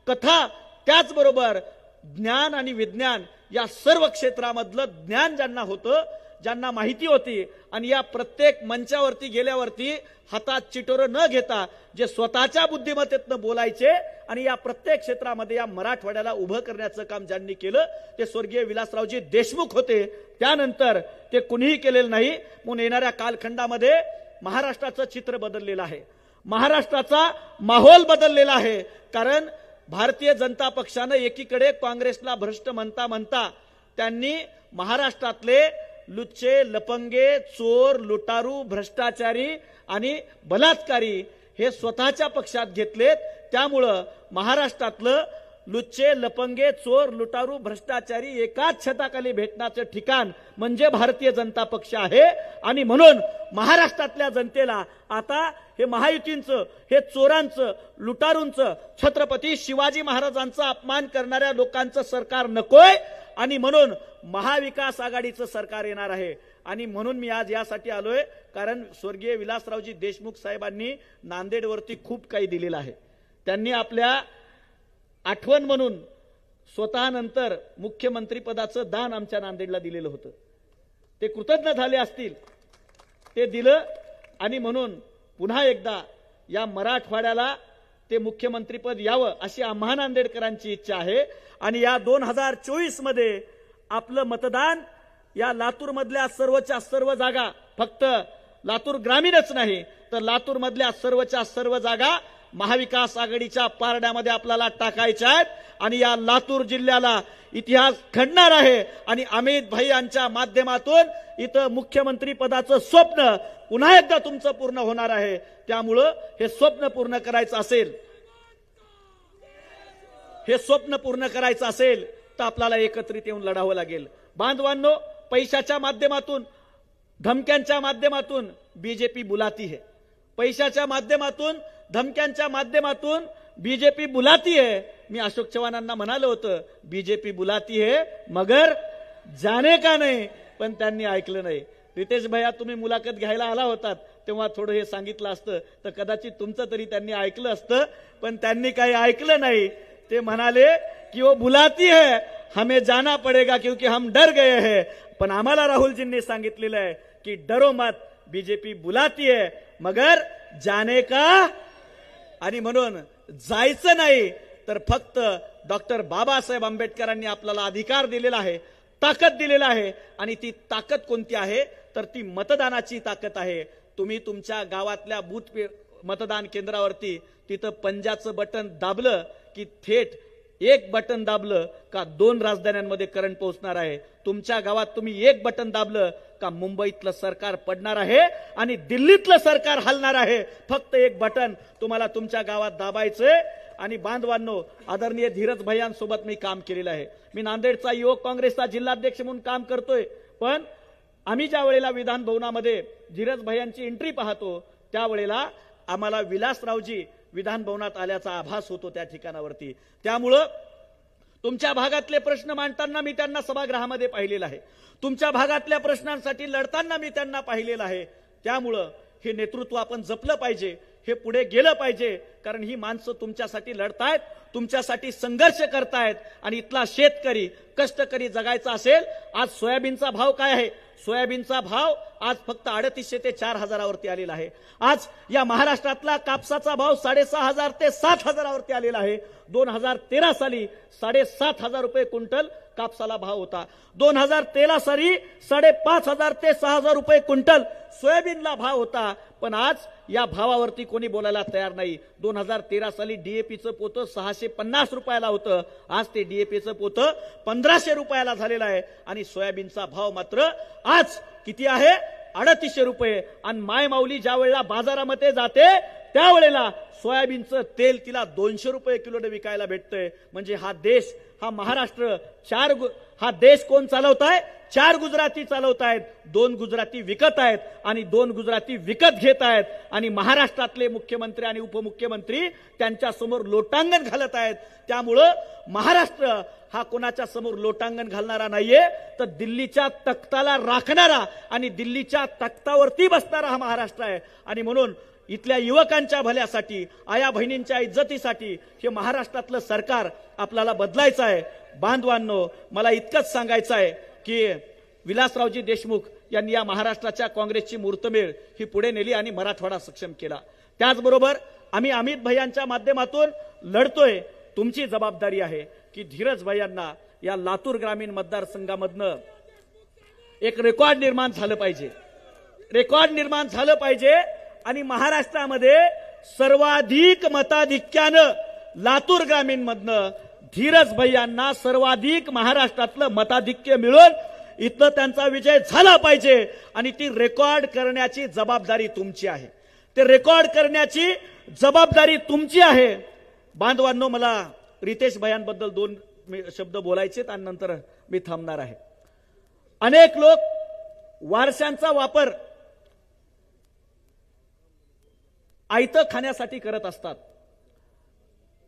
कथा, त्याचबरोबर ज्ञान आणि विज्ञान या सर्व क्षेत्रामधलं ज्ञान ज्यांना होतं ज्यांना माहिती होती आणि या प्रत्येक मंचावरती गेल्यावरती हातात चिटोरं न घेता जे स्वतःच्या बुद्धिमत्तेतनं बोलायचे आणि या प्रत्येक क्षेत्रामध्ये या मराठवाड्याला उभं करण्याचं काम ज्यांनी केलं ते स्वर्गीय विलासरावजी देशमुख होते. त्यानंतर ते कुणीही केलेलं नाही. म्हणून येणाऱ्या कालखंडामध्ये महाराष्ट्राचं चित्र बदललेलं आहे, महाराष्ट्राचा माहोल बदललेला आहे. कारण भारतीय जनता पक्षानं एकीकडे काँग्रेसला भ्रष्ट म्हणता म्हणता त्यांनी महाराष्ट्रातले लुच्चे, लपंगे, चोर, लुटारू, भ्रष्टाचारी आणि बलात्कारी हे स्वतःच्या पक्षात घेतलेत. त्यामुळं महाराष्ट्रातलं लुच्चे, लपंगे, चोर, लुटारू, भ्रष्टाचारी एकाच छताखाली भेटण्याचं ठिकाण म्हणजे भारतीय जनता पक्ष आहे. आणि म्हणून महाराष्ट्रातल्या जनतेला आता हे महायुतींचं, हे चोरांचं, लुटारूंचं, छत्रपती शिवाजी महाराजांचा अपमान करणाऱ्या लोकांचं सरकार नकोय. आणि म्हणून महाविकास आघाडीचं सरकार येणार आहे. आणि म्हणून मी आज यासाठी आलोय कारण स्वर्गीय विलासरावजी देशमुख साहेबांनी नांदेडवरती खूप काही दिलेलं आहे. त्यांनी आपल्या आठवण म्हणून स्वतः नंतर मुख्यमंत्री पदाचं दान आमच्या नांदेडला दिलेलं होतं. ते कृतज्ञ झाले असतील, ते दिलं. आणि म्हणून पुन्हा एकदा या मराठवाड्याला ते मुख्यमंत्रीपद यावं अशी आम्हा नांदेडकरांची इच्छा आहे. आणि या 2024 मध्ये आपलं मतदान या लातूर मधल्या सर्वच्या सर्व जागा, फक्त लातूर ग्रामीणच नाही तर लातूर मधल्या सर्वच्या सर्व जागा महाविकास आघाडीच्या पारड्यामध्ये आपल्याला टाकायच्या आहेत. आणि या लातूर जिल्ह्याला इतिहास घडणार आहे. आणि अमित भाई यांच्या माध्यमातून इथं मुख्यमंत्री पदाचं स्वप्न पुन्हा एकदा तुमचं पूर्ण होणार आहे. त्यामुळं हे स्वप्न पूर्ण करायचं असेल, हे स्वप्न पूर्ण करायचं असेल तर आपल्याला एकत्रित येऊन लढावं लागेल. बांधवांनो, पैशाच्या माध्यमातून, धमक्यांच्या माध्यमातून बीजेपी बुलाती है. पैशाच्या माध्यमातून, धमक्यांच्या माध्यमातून बीजेपी बुलाती है. मी अशोक चव्हाणांना म्हणालो होतं बीजेपी बुलाती है मगर जाने का नाही, पण त्यांनी ऐकलं नाही. रितेश भैया, तुम्ही मुलाखत घ्यायला आला होतात तेव्हा थोडं हे सांगितलं असतं तर कदाचित तुमचं तरी त्यांनी ऐकलं असतं, पण त्यांनी काही ऐकलं नाही. ते म्हणाले की वो बुलाती है, हमें जाना पडेगा क्योंकि हम डर गए हैं. पण आम्हाला राहुलजींनी सांगितलेलं आहे की डरो मत, बीजेपी बुलाती है मगर जाने का. आणि म्हणून जायचं नाही तर फक्त डॉक्टर बाबासाहेब आंबेडकरांनी आपल्याला अधिकार दिलेला आहे, ताकद दिलेला आहे. आणि ती ताकद कोणती आहे तर ती मतदानाची ताकद आहे. तुम्ही तुमच्या गावातल्या बूथ मतदान केंद्रावरती तिथं पंजाचं बटन दाबलं की थेट एक बटन दाबलं का 2 राजधान्यांमध्ये करंट पोहोचणार आहे. तुमच्या गावात तुम्ही एक बटन दाबलं का मुंबईतलं सरकार पडणार आहे आणि दिल्लीतलं सरकार हलणार आहे. फक्त एक बटन तुम्हाला तुमच्या गावात दाबायचंय. आणि बांधवांनो, आदरणीय धीरज भैयांसोबत मी काम केलेलं आहे. मी नांदेडचा युवक काँग्रेसचा जिल्हाध्यक्ष म्हणून काम करतोय. पण आम्ही ज्या वेळेला विधान भवनामध्ये धीरज भैयांची एंट्री पाहतो त्यावेळेला आम्हाला विलासरावजी विधान भवनात आल्याचा आभास होतो त्या ठिकाणावरती. त्यामुळं तुमच्या भागातले प्रश्न मांडताना मी त्यांना सभागृहामध्ये पाहिलेलं आहे, तुमच्या भागातल्या प्रश्नांसाठी लढताना मी त्यांना पाहिलेलं आहे. त्यामुळं हे नेतृत्व आपण जपलं पाहिजे, हे पुढे गेलं पाहिजे. कारण ही माणसं तुमच्यासाठी लढतायत, तुमच्यासाठी संघर्ष करतायत. आणि इथला शेतकरी, कष्टकरी जगायचा असेल, आज सोयाबीनचा भाव काय आहे? सोयाबीनचा भाव आज फक्त 350 ते 4000वरती आलेला आहे. आज या महाराष्ट्रातला कापसाचा भाव 6500 ते 7000वरती आलेला आहे. 2013 साली 7500 रुपये क्विंटल कापसाला भाव होता. 2013 साली 5500 ते 6000 रुपये क्विंटल सोयाबीनला भाव होता. पण आज या भावावरती कोणी बोलायला तयार नाही. 2013 साली डीएपीचं पोतं 650 रुपयाला होतं, आज ते डीएपीचं पोतं 1500 रुपयाला झालेलं आहे. आणि सोयाबीनचा भाव मात्र आज किती आहे? 3800 रुपये. आणि माय माऊली ज्या वेळेला बाजारामध्ये जाते त्यावेळेला सोयाबीनचं तेल तिला 200 रुपये किलोने विकायला भेटतंय. म्हणजे हा देश, हा महाराष्ट्र, हा देश कोण चालवताय? 4 गुजराती चालवतायत. 2 गुजराती विकत आहेत आणि 2 गुजराती विकत घेत आहेत. आणि महाराष्ट्रातले मुख्यमंत्री आणि उपमुख्यमंत्री त्यांच्या समोर लोटांगण घालत आहेत. त्यामुळं महाराष्ट्र हा कोणाच्या समोर लोटांगण घालणारा नाहीये, तर दिल्लीच्या तख्ताला राखणारा आणि दिल्लीच्या तख्तावरती बसणारा हा महाराष्ट्र आहे. आणि म्हणून इथल्या युवकांच्या भल्यासाठी, आया बहिणींच्या इज्जतीसाठी हे महाराष्ट्रातलं सरकार आपल्याला बदलायचं आहे. बांधवांनो, मला इतकंच सांगायचं आहे की विलासरावजी देशमुख यांनी या महाराष्ट्राच्या काँग्रेसची मुहूर्तमेढ ही पुढे नेली आणि मराठवाडा सक्षम केला. त्याचबरोबर आम्ही अमित भैयांच्या माध्यमातून लढतोय. तुमची जबाबदारी आहे की धीरज भैयांना या लातूर ग्रामीण मतदारसंघामधनं एक रेकॉर्ड निर्माण झालं पाहिजे आणि महाराष्ट्रामध्ये सर्वाधिक मताधिक्यानं लातूर ग्रामीण मधनं धीरज भैयांना सर्वाधिक महाराष्ट्रातलं मताधिक्य मिळून इथं त्यांचा विजय झाला पाहिजे आणि ती रेकॉर्ड करण्याची जबाबदारी तुमची आहे. ते रेकॉर्ड करण्याची जबाबदारी तुमची आहे. बांधवांनो, मला रितेश भैयांबद्दल 2 शब्द बोलायचे आणि नंतर मी थांबणार आहे. अनेक लोक वारशांचा वापर आयतं खाण्यासाठी करत असतात,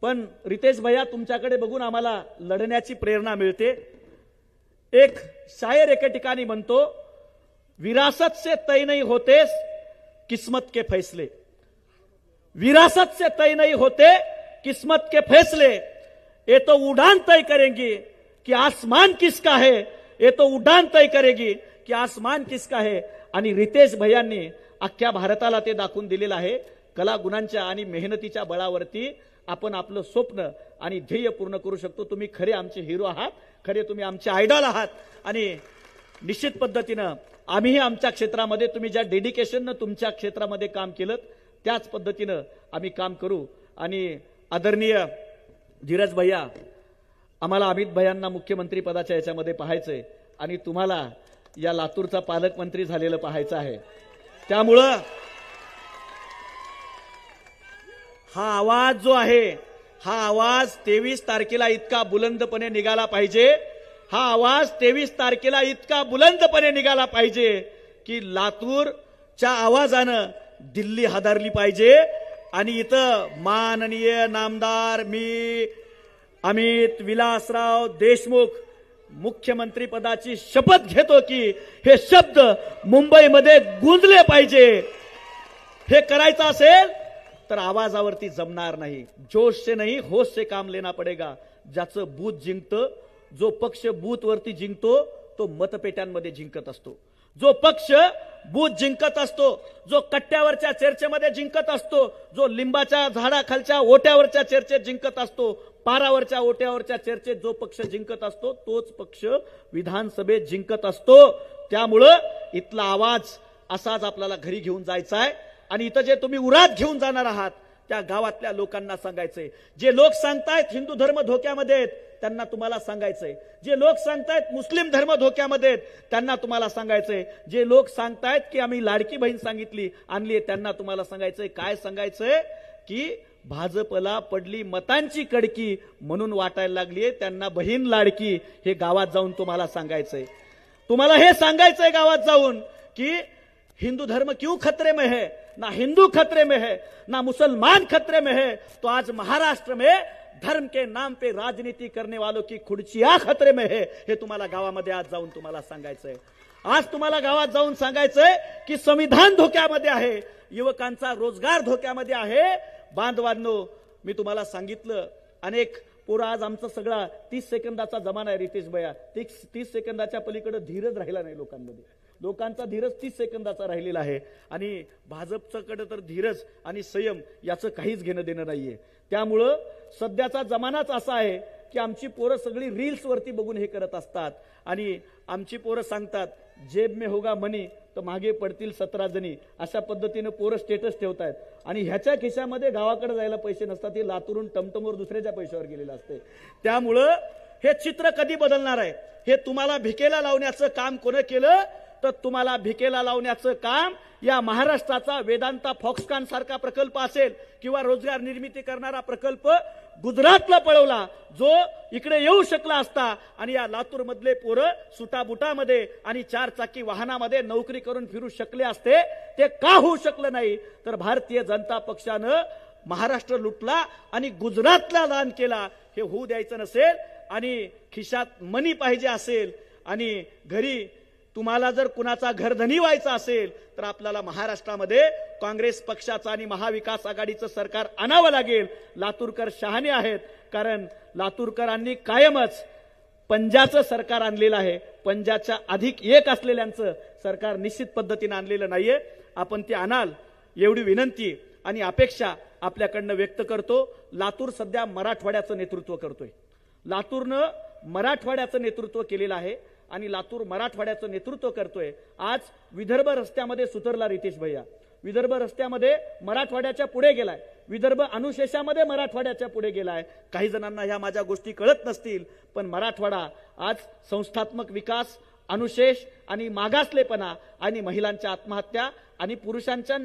पण रितेश भैया तुमच्याकडे बघून आम्हाला लढण्याची प्रेरणा मिळते. एक शायर एके ठिकाणी म्हणतो, विरासत से तय नहीं होते किस्मत के फैसले. विरासत से तय नहीं होते किस्मत के फैसले. ये तो उड़ान तय करेंगी कि आसमान किसका है. ये तो उड़ान तय करेगी कि आसमान किसका है. आणि रितेश भैयांनी अख्ख्या भारताला ते दाखवून दिलेलं आहे. कला गुणांच्या आणि मेहनतीच्या बळावरती आपण आपलं स्वप्न आणि ध्येय पूर्ण करू शकतो. तुम्ही खरे आमचे हिरो आहात, खरे तुम्ही आमचे आयडॉल आहात आणि निश्चित पद्धतीनं आम्हीही आमच्या क्षेत्रामध्ये तुम्ही ज्या डेडिकेशननं तुमच्या क्षेत्रामध्ये काम केलं त्याच पद्धतीनं आम्ही काम करू. आणि आदरणीय धीरज भैया, आम्हाला अमित भैयांना मुख्यमंत्री पदाच्या याच्यामध्ये पाहायचंय आणि तुम्हाला या लातूरचा पालकमंत्री झालेलं पाहायचं आहे. त्यामुळं हा आवाज जो आहे, हा आवाज 23 तारखेला इतका बुलंदपणे निघाला पाहिजे. हा आवाज 23 तारखेला इतका बुलंदपणे निघाला पाहिजे की लातूरच्या आवाजानं दिल्ली हादरली पाहिजे. आणि इथं माननीय नामदार मी अमित विलासराव देशमुख मुख्यमंत्री पदाची शपथ घेतो की हे शब्द मुंबईमध्ये गुंजले पाहिजे. हे करायचं असेल तर आवाजावरती जमणार नाही. जोश से नहीं होश से काम लेना पडेगा. ज्याचं बूथ जिंकतं, जो पक्ष बूथवरती जिंकतो तो मतपेट्यांमध्ये जिंकत असतो. जो पक्ष बूथ जिंकत असतो, जो कट्ट्यावरच्या चर्चेमध्ये जिंकत असतो, जो लिंबाच्या झाडाखालच्या ओट्यावरच्या चर्चेत जिंकत असतो, पारावरच्या ओट्यावरच्या चर्चेत जो पक्ष जिंकत असतो तोच पक्ष विधानसभेत जिंकत असतो. त्यामुळं इथला आवाज असाच आपल्याला घरी घेऊन जायचा आहे. आणि इथं जे तुम्ही उरात घेऊन जाणार आहात त्या गावातल्या लोकांना सांगायचंय. जे लोक सांगतायत हिंदू धर्म धोक्यामध्ये आहेत त्यांना तुम्हाला सांगायचंय. जे लोक सांगतायत मुस्लिम धर्म धोक्यामध्ये आहेत त्यांना तुम्हाला सांगायचंय. जे लोक सांगतायत की आम्ही लाडकी बहीण सांगितली आणली त्यांना तुम्हाला सांगायचंय. काय सांगायचंय की भाजपला पडली मतांची कडकी म्हणून वाटायला लागलीये त्यांना बहीण लाडकी. हे गावात जाऊन तुम्हाला सांगायचंय. तुम्हाला हे सांगायचंय गावात जाऊन की हिंदू धर्म क्यों खतरे में है. ना हिंदू खतरे में है, ना मुसलमान खतरे में है, तो आज महाराष्ट्र में धर्म के नाम पे राजनीति करने वालों की खुर्चियां खतरे में है. हे तुम्हाला गावामध्ये आज जाऊन तुम्हाला सांगायचंय. आज तुम्हाला गावात जाऊन सांगायचंय की संविधान धोक्यामध्ये आहे, युवकांचा रोजगार धोक्यामध्ये आहे. बांधवांनो, मी तुम्हाला सांगितलं अनेक पोरं आज आमचा सगळा 30 सेकंदाचा जमाना आहे. रितेश भैया, 30 सेकंदाच्या पलीकडे धीरच राहिला नाही लोकांमध्ये. लोकांचा धीरज 30 सेकंदाचा राहिलेला आहे आणि भाजपच्याकडे तर धीरज आणि संयम याचं काहीच घेणं देणं नाहीये. त्यामुळं सध्याचा जमानाच असा आहे की आमची पोरं सगळी रील्स वरती बघून हे करत असतात आणि आमची पोरं सांगतात जेब में होगा मनी तर मागे पडतील 17 जणी. अशा पद्धतीने पोरं स्टेटस ठेवतायत आणि ह्याच्या खिशामध्ये गावाकडे जायला पैसे नसतात. हे लातूरून टमटमवर दुसऱ्याच्या पैशावर गेलेलं असते. त्यामुळं हे चित्र कधी बदलणार आहे. हे तुम्हाला भिकेला लावण्याचं काम कोण केलं तर तुम्हाला भिकेला लावण्याचं काम या महाराष्ट्राचा वेदांता फॉक्सकॉन सारखा प्रकल्प असेल किंवा रोजगार निर्मिती करणारा प्रकल्प गुजरातला पळवला जो इकडे येऊ शकला असता आणि या लातूर मधले पोरं सुटाबुटामध्ये आणि 4 चाकी वाहनामध्ये नोकरी करून फिरू शकले असते. ते का होऊ शकलं नाही तर भारतीय जनता पक्षानं महाराष्ट्र लुटला आणि गुजरातला दान केला. हे होऊ द्यायचं नसेल आणि खिशात मनी पाहिजे असेल आणि घरी तुम्हाला जर कुणाचा घरधनी व्हायचा असेल तर आपल्याला महाराष्ट्रामध्ये काँग्रेस पक्षाचं आणि महाविकास आघाडीचं सरकार आणावं लागेल. लातूरकर शहाणे आहेत कारण लातूरकरांनी कायमच पंजाचं सरकार आणलेलं आहे. पंजाच्या अधिक एक असलेल्यांचं सरकार निश्चित पद्धतीने आणलेलं नाहीये. आपण ते आणाल एवढी विनंती आणि अपेक्षा आपल्याकडनं व्यक्त करतो. लातूर सध्या मराठवाड्याचं नेतृत्व करतोय. लातूरनं मराठवाड्याचं नेतृत्व केलेलं आहे आणि लातूर मराठवाड्याचं नेतृत्व करतोय. आज विदर्भ रस्त्यामध्ये सुधारला रितेश भैया. विदर्भ रस्त्यामध्ये मराठवाड्याच्या पुढे गेलाय. विदर्भ अनुशेषामध्ये मराठवाड्याच्या पुढे गेलाय. काही जणांना ह्या माझ्या गोष्टी कळत नसतील, पण मराठवाडा आज संस्थात्मक विकास, अनुशेष आणि मागासलेपणा आणि महिलांच्या आत्महत्या आणि पुरुषांच्या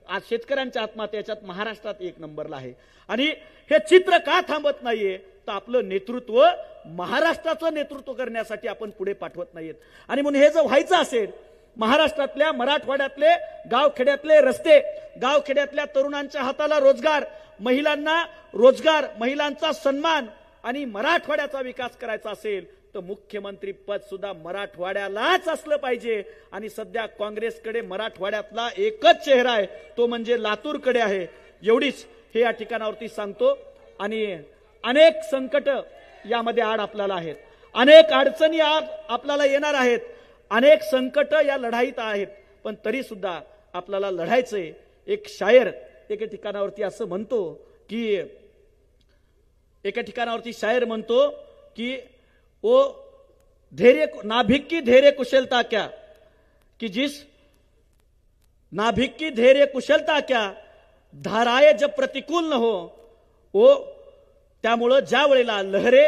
आज शेतकऱ्यांच्या आत्महत्या याच्यात महाराष्ट्रात 1 नंबरला आहे. आणि हे चित्र का थांबत नाहीये तर आपलं नेतृत्व महाराष्ट्राचं नेतृत्व करण्यासाठी आपण पुढे पाठवत नाहीत. आणि म्हणून हे जर व्हायचं असेल, महाराष्ट्रातल्या मराठवाड्यातले गावखेड्यातले रस्ते, गावखेड्यातल्या तरुणांच्या हाताला रोजगार, महिलांना रोजगार, महिलांचा सन्मान आणि मराठवाड्याचा विकास करायचा असेल तर मुख्यमंत्री पद सुद्धा मराठवाड्यालाच असलं पाहिजे. आणि सध्या काँग्रेसकडे मराठवाड्यातला एकच चेहरा आहे, तो म्हणजे लातूरकडे आहे. एवढीच हे या ठिकाणावरती सांगतो. आणि अनेक संकट यामध्ये आड आपल्याला आहेत, अनेक अडचणी आड आपल्याला येणार आहेत, अनेक संकट या लढाईत आहेत, पण तरी सुद्धा आपल्याला लढायचंय. एक शायर एका ठिकाणावरती असं म्हणतो की ओ धैर्य नाभिक की धैर्य कुशलता क्या, कि जिस नाभिक की धैर्य कुशलता क्या, धाराए जब प्रतिकूल न हो. ओ त्यामुळं ज्या वेळेला लहरे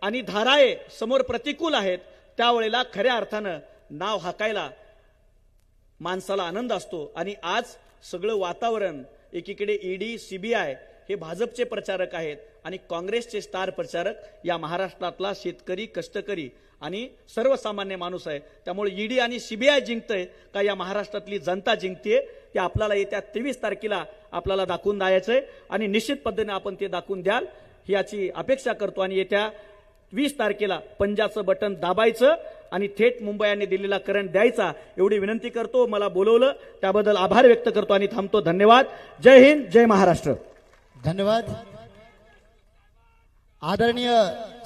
आणि धाराए समोर प्रतिकूल आहेत त्यावेळेला खऱ्या अर्थानं नाव हाकायला माणसाला आनंद असतो. आणि आज सगळं वातावरण, एकीकडे ईडी, सीबीआय हे भाजपचे प्रचारक आहेत आणि काँग्रेसचे स्टार प्रचारक या महाराष्ट्रातला शेतकरी, कष्टकरी आणि सर्वसामान्य माणूस आहे. त्यामुळे ईडी आणि सीबीआय जिंकतंय का या महाराष्ट्रातली जनता जिंकतेय ते आपल्याला येत्या 23 तारखेला आपल्याला दाखवून द्यायचंय. आणि निश्चित पद्धतीने आपण ते दाखवून द्याल याची अपेक्षा करतो. आणि येत्या 20 तारखेला पंजाचं बटन दाबायचं आणि थेट मुंबई आणि दिल्लीला करंट द्यायचा एवढी विनंती करतो. मला बोलवलं त्याबद्दल आभार व्यक्त करतो आणि थांबतो. धन्यवाद. जय हिंद, जय महाराष्ट्र. धन्यवाद. आदरणीय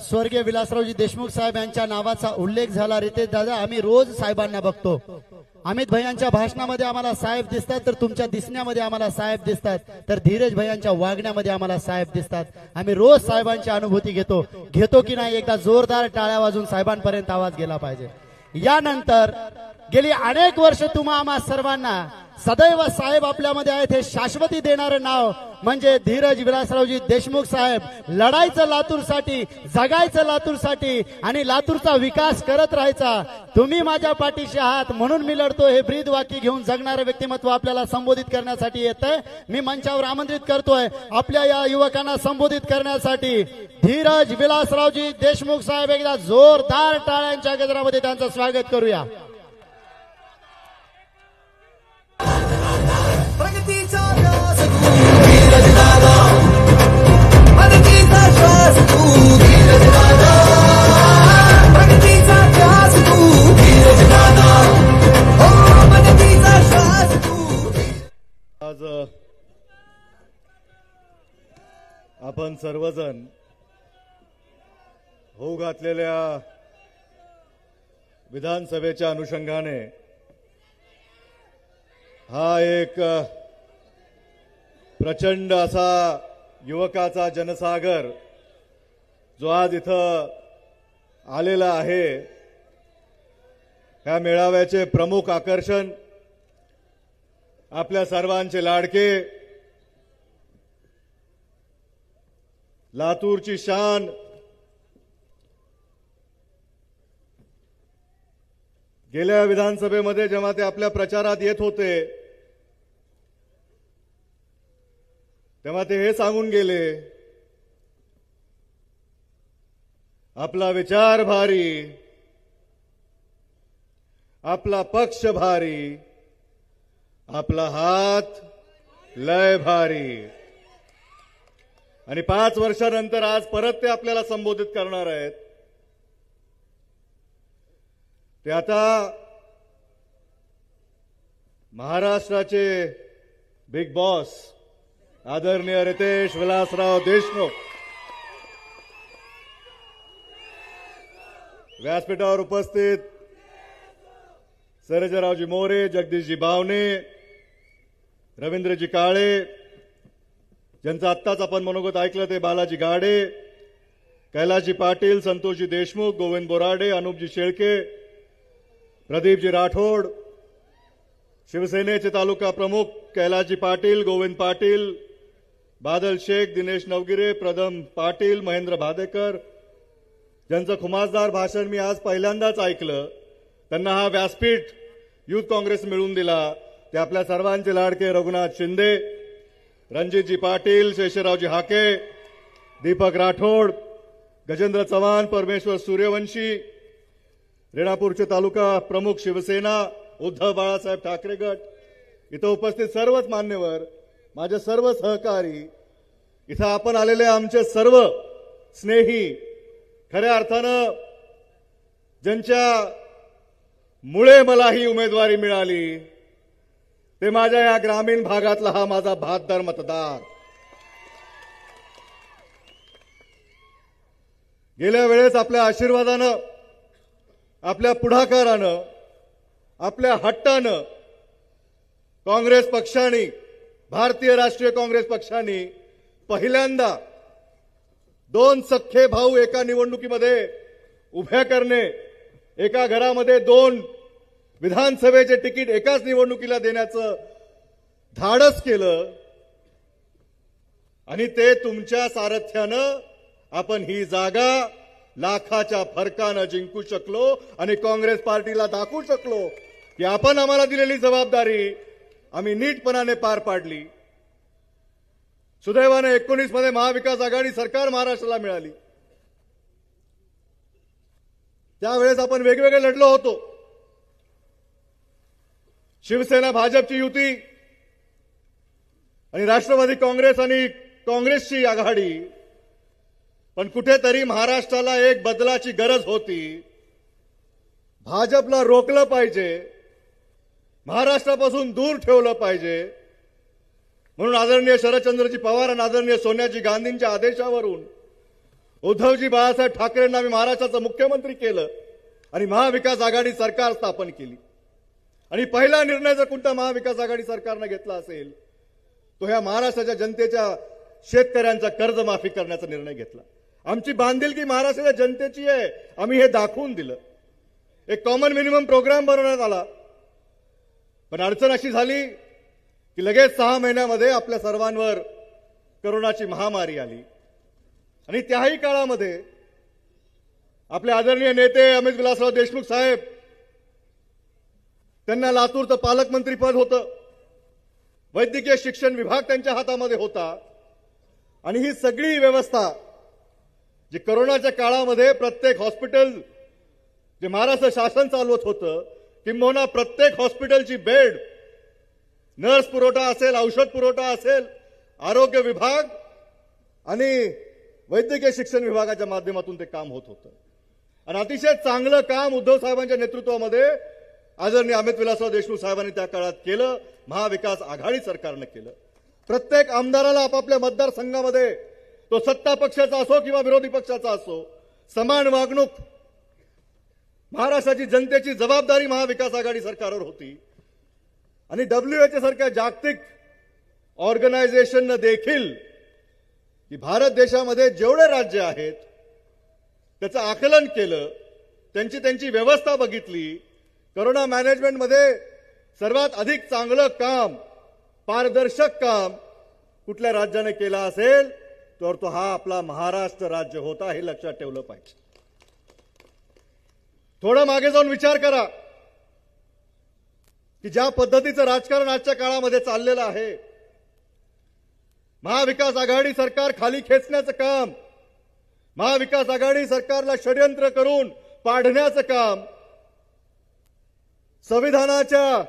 स्वर्गीय विलासरावजी देशमुख साहेब यांच्या नावाचा उल्लेख झाला. रितेश दादा, आम्ही रोज साहेबांना बघतो. अमित भैयांच्या भाषणामध्ये आम्हाला साहेब दिसतात, तर तुमच्या दिसण्यामध्ये आम्हाला साहेब दिसतात, तर धीरज भैयांच्या वागण्यामध्ये आम्हाला साहेब दिसतात. आम्ही रोज साहेबांची अनुभूती घेतो की नाही. एकदा जोरदार टाळ्या वाजून साहेबांपर्यंत आवाज गेला पाहिजे. यानंतर गेली अनेक वर्ष तुम्हा आम्हा सर्वांना सदैव साहेब आपल्यामध्ये आहेत हे शाश्वती देणारं नाव म्हणजे धीरज विलासरावजी देशमुख साहेब. लढायचं लातूरसाठी, जगायचं लातूरसाठी आणि लातूरचा विकास करत राहायचा. तुम्ही माझ्या पाठीशी आहात म्हणून मी लढतो हे ब्रीद वाक्य घेऊन जगणारं व्यक्तिमत्व आपल्याला संबोधित करण्यासाठी येतंय. मी मंचावर आमंत्रित करतोय आपल्या या युवकांना संबोधित करण्यासाठी. धीरज विलासरावजी देशमुख साहेब, एकदा जोरदार टाळ्यांच्या गजरामध्ये त्यांचं स्वागत करूया. प्रगतीचा व्यास तू धीरज दादा, प्रगतीचा श्वास तू धीरज दादा, प्रगतीचा व्यास तू धीरज दादा, हो प्रगतीचा श्वास तू. आज आपण सर्वजण होऊ घातलेल्या विधानसभेच्या अनुषंगाने हा एक प्रचंड असा युवकाचा जनसागर जो आज इथं आलेला आहे. ह्या मेळाव्याचे प्रमुख आकर्षण आपल्या सर्वांचे लाडके, लातूरची शान, गेल्या विधानसभेमध्ये जेव्हा ते आपल्या प्रचारात येत होते तेव्हा ते हे सांगून गेले, आपला विचार भारी, आपला पक्ष भारी, आपला हात लय भारी. आणि 5 वर्षानंतर आज परत ते आपल्याला संबोधित करणार आहेत. ते आता महाराष्ट्राचे बिग बॉस आदरणीय रितेश विलासराव देशमुख व्यासपीठावर उपस्थित सर्जेरावजी मोरे, जगदीशजी बावणे, रवींद्रजी काळे, ज्यांचं आत्ताच आपण मनोगत ऐकलं ते बालाजी गाडे, कैलासजी पाटील, संतोषजी देशमुख, गोविंद बोराडे, अनुपजी शेळके, प्रदीपजी राठोड, शिवसेनेचे तालुका प्रमुख कैलासजी पाटील, गोविंद पाटील, बादल शेख, दिनेश नवगिरे, प्रदम पाटील, महेंद्र भादेकर, ज्यांचं खुमासदार भाषण मी आज पहिल्यांदाच ऐकलं, त्यांना हा व्यासपीठ युथ काँग्रेस मिळवून दिला ते आपल्या सर्वांचे लाडके रघुनाथ शिंदे, रणजितजी पाटील, शेषरावजी हाके, दीपक राठोड, गजेंद्र चव्हाण, परमेश्वर सूर्यवंशी, रेणापूरचे तालुका प्रमुख शिवसेना, उद्धव बाळासाहेब ठाकरे गट, इथं उपस्थित सर्वच मान्यवर, माझे सर्व सहकारी, इथं आपण आलेले आमचे सर्व स्नेही, खऱ्या अर्थानं ज्यांच्या मुळे मला ही उमेदवारी मिळाली ते माझ्या या ग्रामीण भागातला हा माझा बहादर मतदार. गेल्या वेळेस आपल्या आशीर्वादानं, आपल्या पुढाकारानं, आपल्या हट्टानं काँग्रेस पक्षाने, भारतीय राष्ट्रीय काँग्रेस पक्षाने पहिल्यांदा 2 सख्खे भाऊ एका निवडणुकीमध्ये उभ्या करणे, एका घरामध्ये 2 विधानसभेचे तिकीट एकाच निवडणुकीला देण्याचं धाडस केलं आणि ते तुमच्या सारथ्यानं आपण ही जागा लाखाच्या फरकानं जिंकू शकलो आणि काँग्रेस पार्टीला दाखवू शकलो की आपण आम्हाला दिलेली जबाबदारी आम्ही नीटपणाने पार पाडली. सुदैवाने 19 मध्ये महाविकास आघाडी सरकार महाराष्ट्राला मिळाली. त्यावेळेस आपण वेगवेगळे लढलो होतो. शिवसेना भाजपची युती आणि राष्ट्रवादी काँग्रेस आणि काँग्रेसची आघाडी, पण कुठेतरी महाराष्ट्राला एक बदलाची गरज होती. भाजपला रोखलं पाहिजे, महाराष्ट्रापासून दूर ठेवलं पाहिजे, म्हणून आदरणीय शरदचंद्रजी पवार आणि आदरणीय सोनियाजी गांधींच्या आदेशावरून उद्धवजी बाळासाहेब ठाकरेंना मी महाराष्ट्राचं मुख्यमंत्री केलं आणि महाविकास आघाडी सरकार स्थापन केली. आणि पहिला निर्णय जर कोणता महाविकास आघाडी सरकारने घेतला असेल तो ह्या महाराष्ट्राच्या जनतेच्या, शेतकऱ्यांचा कर्जमाफी करण्याचा निर्णय घेतला. आमची बांधिलकी महाराष्ट्राच्या जनतेची आहे, आम्ही हे दाखवून दिलं. एक कॉमन मिनिमम प्रोग्राम बनवण्यात आला, पण अडचण अशी झाली की लगेच 6 महिन्यामध्ये आपल्या सर्वांवर कोरोनाची महामारी आली आणि त्याही काळामध्ये आपले आदरणीय नेते अमित विलासराव देशमुख साहेब, त्यांना लातूरचं पालकमंत्री पद होतं, वैद्यकीय शिक्षण विभाग त्यांच्या हातामध्ये होता आणि ही सगळी व्यवस्था जी कोरोनाच्या काळामध्ये प्रत्येक हॉस्पिटल जे महाराष्ट्र शासन चालवत होतं, किंबहुना प्रत्येक हॉस्पिटलची बेड, नर्स पुरवठा असेल, औषध पुरवठा असेल, आरोग्य विभाग आणि वैद्यकीय शिक्षण विभागाच्या माध्यमातून ते काम होत होतं. आणि अतिशय चांगलं काम उद्धव साहेबांच्या नेतृत्वामध्ये आदरणीय अमित विलासराव देशमुख साहेबांनी त्या काळात केलं, महाविकास आघाडी सरकारनं केलं. प्रत्येक आमदाराला आपापल्या मतदारसंघामध्ये, तो सत्ता पक्षाचा असो किंवा विरोधी पक्षाचा असो, समान वागणूक, महाराष्ट्राची जनतेची जबाबदारी महाविकास आघाडी सरकारवर होती. आणि WHO सारख्या जागतिक ऑर्गनायझेशननं देखील की भारत देशामध्ये जेवढे राज्य आहेत त्याचं आकलन केलं, त्यांची व्यवस्था बघितली. कोरोना मॅनेजमेंटमध्ये सर्वात अधिक चांगलं काम, पारदर्शक काम कुठल्या राज्याने केलं असेल तर तो हा आपला महाराष्ट्र राज्य होता, हे लक्षात ठेवलं पाहिजे. थोडं मागे जाऊन विचार करा की ज्या पद्धतीचं राजकारण आजच्या काळामध्ये चाललेलं आहे, महाविकास आघाडी सरकार खाली खेचण्याचं काम, महाविकास आघाडी सरकारला षड्यंत्र करून पाडण्याचं काम, संविधानाच्या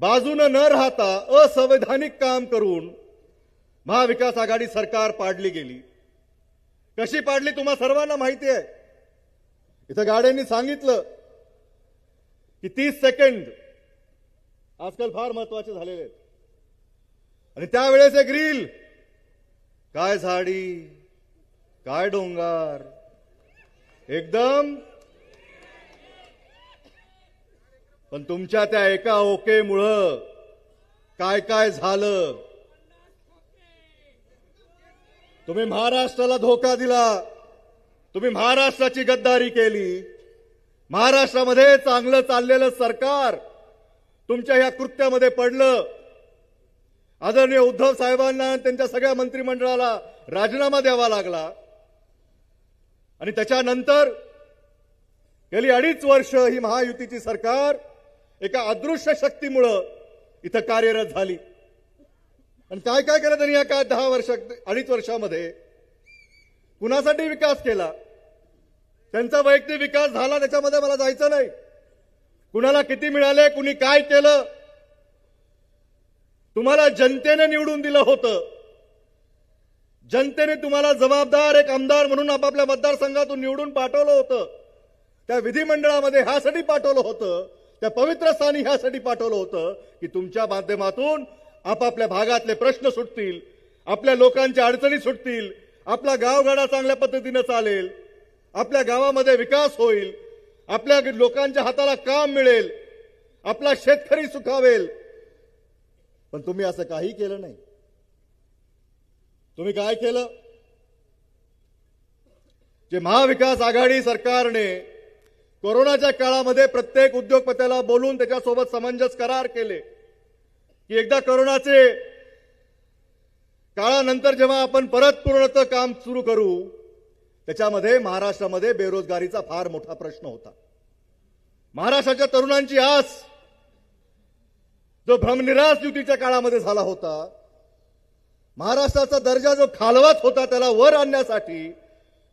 बाजूने न राहता असंवैधानिक काम करून महाविकास आघाडी सरकार पाडली गेली. कशी पाडली तुम्हा सर्वांना माहिती आहे. इथं गाड्यांनी सांगितलं की 30 सेकंड आजकाल फार महत्वाचे झालेले आहेत. आणि त्यावेळेस एक रील, काय झाडी, काय डोंगर, एकदम. पण तुमच्या त्या एका ओकेमुळं काय काय झालं. तुम्ही महाराष्ट्राला धोका दिला, तुम्ही महाराष्ट्राची गद्दारी केली. महाराष्ट्रामध्ये चांगलं चाललेलं सरकार तुमच्या या कृत्यामध्ये पडलं. आदरणीय उद्धव साहेबांना त्यांच्या सगळ्या मंत्रिमंडळाला राजीनामा द्यावा लागला आणि त्याच्यानंतर गेली 2.5 वर्ष ही महायुतीची सरकार एका अदृश्य शक्तीमुळे इथं कार्यरत झाली. आणि काय काय केलं त्यांनी या 2.5 वर्षामध्ये? कुणासाठी विकास केला? त्यांचा वैयक्तिक विकास झाला त्याच्यामध्ये मला जायचं नाही. कुणाला किती मिळाले, कुणी काय केलं? तुम्हाला जनतेने निवडून दिलं होतं. जनतेने तुम्हाला जबाबदार एक आमदार म्हणून आपापल्या मतदारसंघातून निवडून पाठवलं होतं. त्या विधिमंडळामध्ये ह्यासाठी पाठवलं होतं, त्या पवित्र स्थानी ह्यासाठी पाठवलं होतं की तुमच्या माध्यमातून आपापल्या भागातले प्रश्न सुटतील, आपल्या लोकांच्या अडचणी सुटतील, आपला गावगाडा चांगल्या पद्धतीने चालेल, आपल्या गावामध्ये विकास होईल, आपल्या लोकांच्या हाताला काम मिळेल, आपला शेतकरी सुखावेल. पण तुम्ही असं काही केलं नाही. तुम्ही काय केलं? जे महाविकास आघाडी सरकारने कोरोनाच्या काळामध्ये प्रत्येक उद्योगपत्याला बोलून त्याच्यासोबत समंजस करार केले की एकदा कोरोनाचे काळानंतर जेव्हा आपण परत पूर्णतः काम सुरू करू, त्याच्यामध्ये महाराष्ट्रामध्ये बेरोजगारीचा फार मोठा प्रश्न होता. महाराष्ट्राच्या तरुणांची आस जो भ्रमनिरास युतीच्या काळामध्ये झाला होता, महाराष्ट्राचा दर्जा जो खालवत होता त्याला वर आणण्यासाठी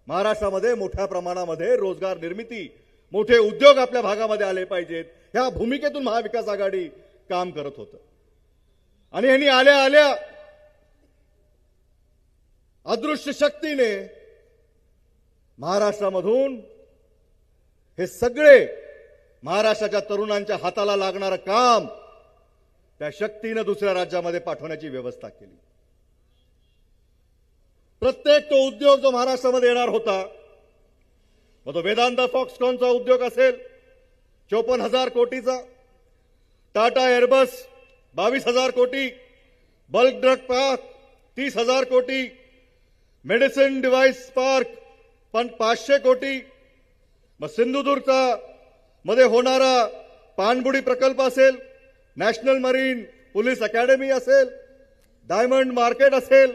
महाराष्ट्रामध्ये मोठ्या प्रमाणामध्ये रोजगार निर्मिती, मोठे उद्योग आपल्या भागामध्ये आले पाहिजेत, ह्या भूमिकेतून महाविकास आघाडी काम करत होतं. आणि यांनी आल्या आल्या अदृश्य शक्तीने महाराष्ट्रामधून हे सगळे महाराष्ट्राच्या तरुणांच्या हाताला लागणारं काम त्या शक्तीने दुसऱ्या राज्यामध्ये पाठवण्याची व्यवस्था केली. प्रत्येक तो उद्योग जो महाराष्ट्रामध्ये येणार होता, मग तो वेदांता फॉक्सकॉनचा उद्योग असेल 54,000 कोटीचा, टाटा एअरबस 22,000 कोटी, बल्क ड्रग पार्क 30,000 कोटी, मेडिसिन डिव्हाइस पार्क 500 कोटी, मग सिंधुदुर्गचा मध्ये होणारा पाणबुडी प्रकल्प असेल, नॅशनल मरीन पोलीस अकॅडमी असेल, डायमंड मार्केट असेल,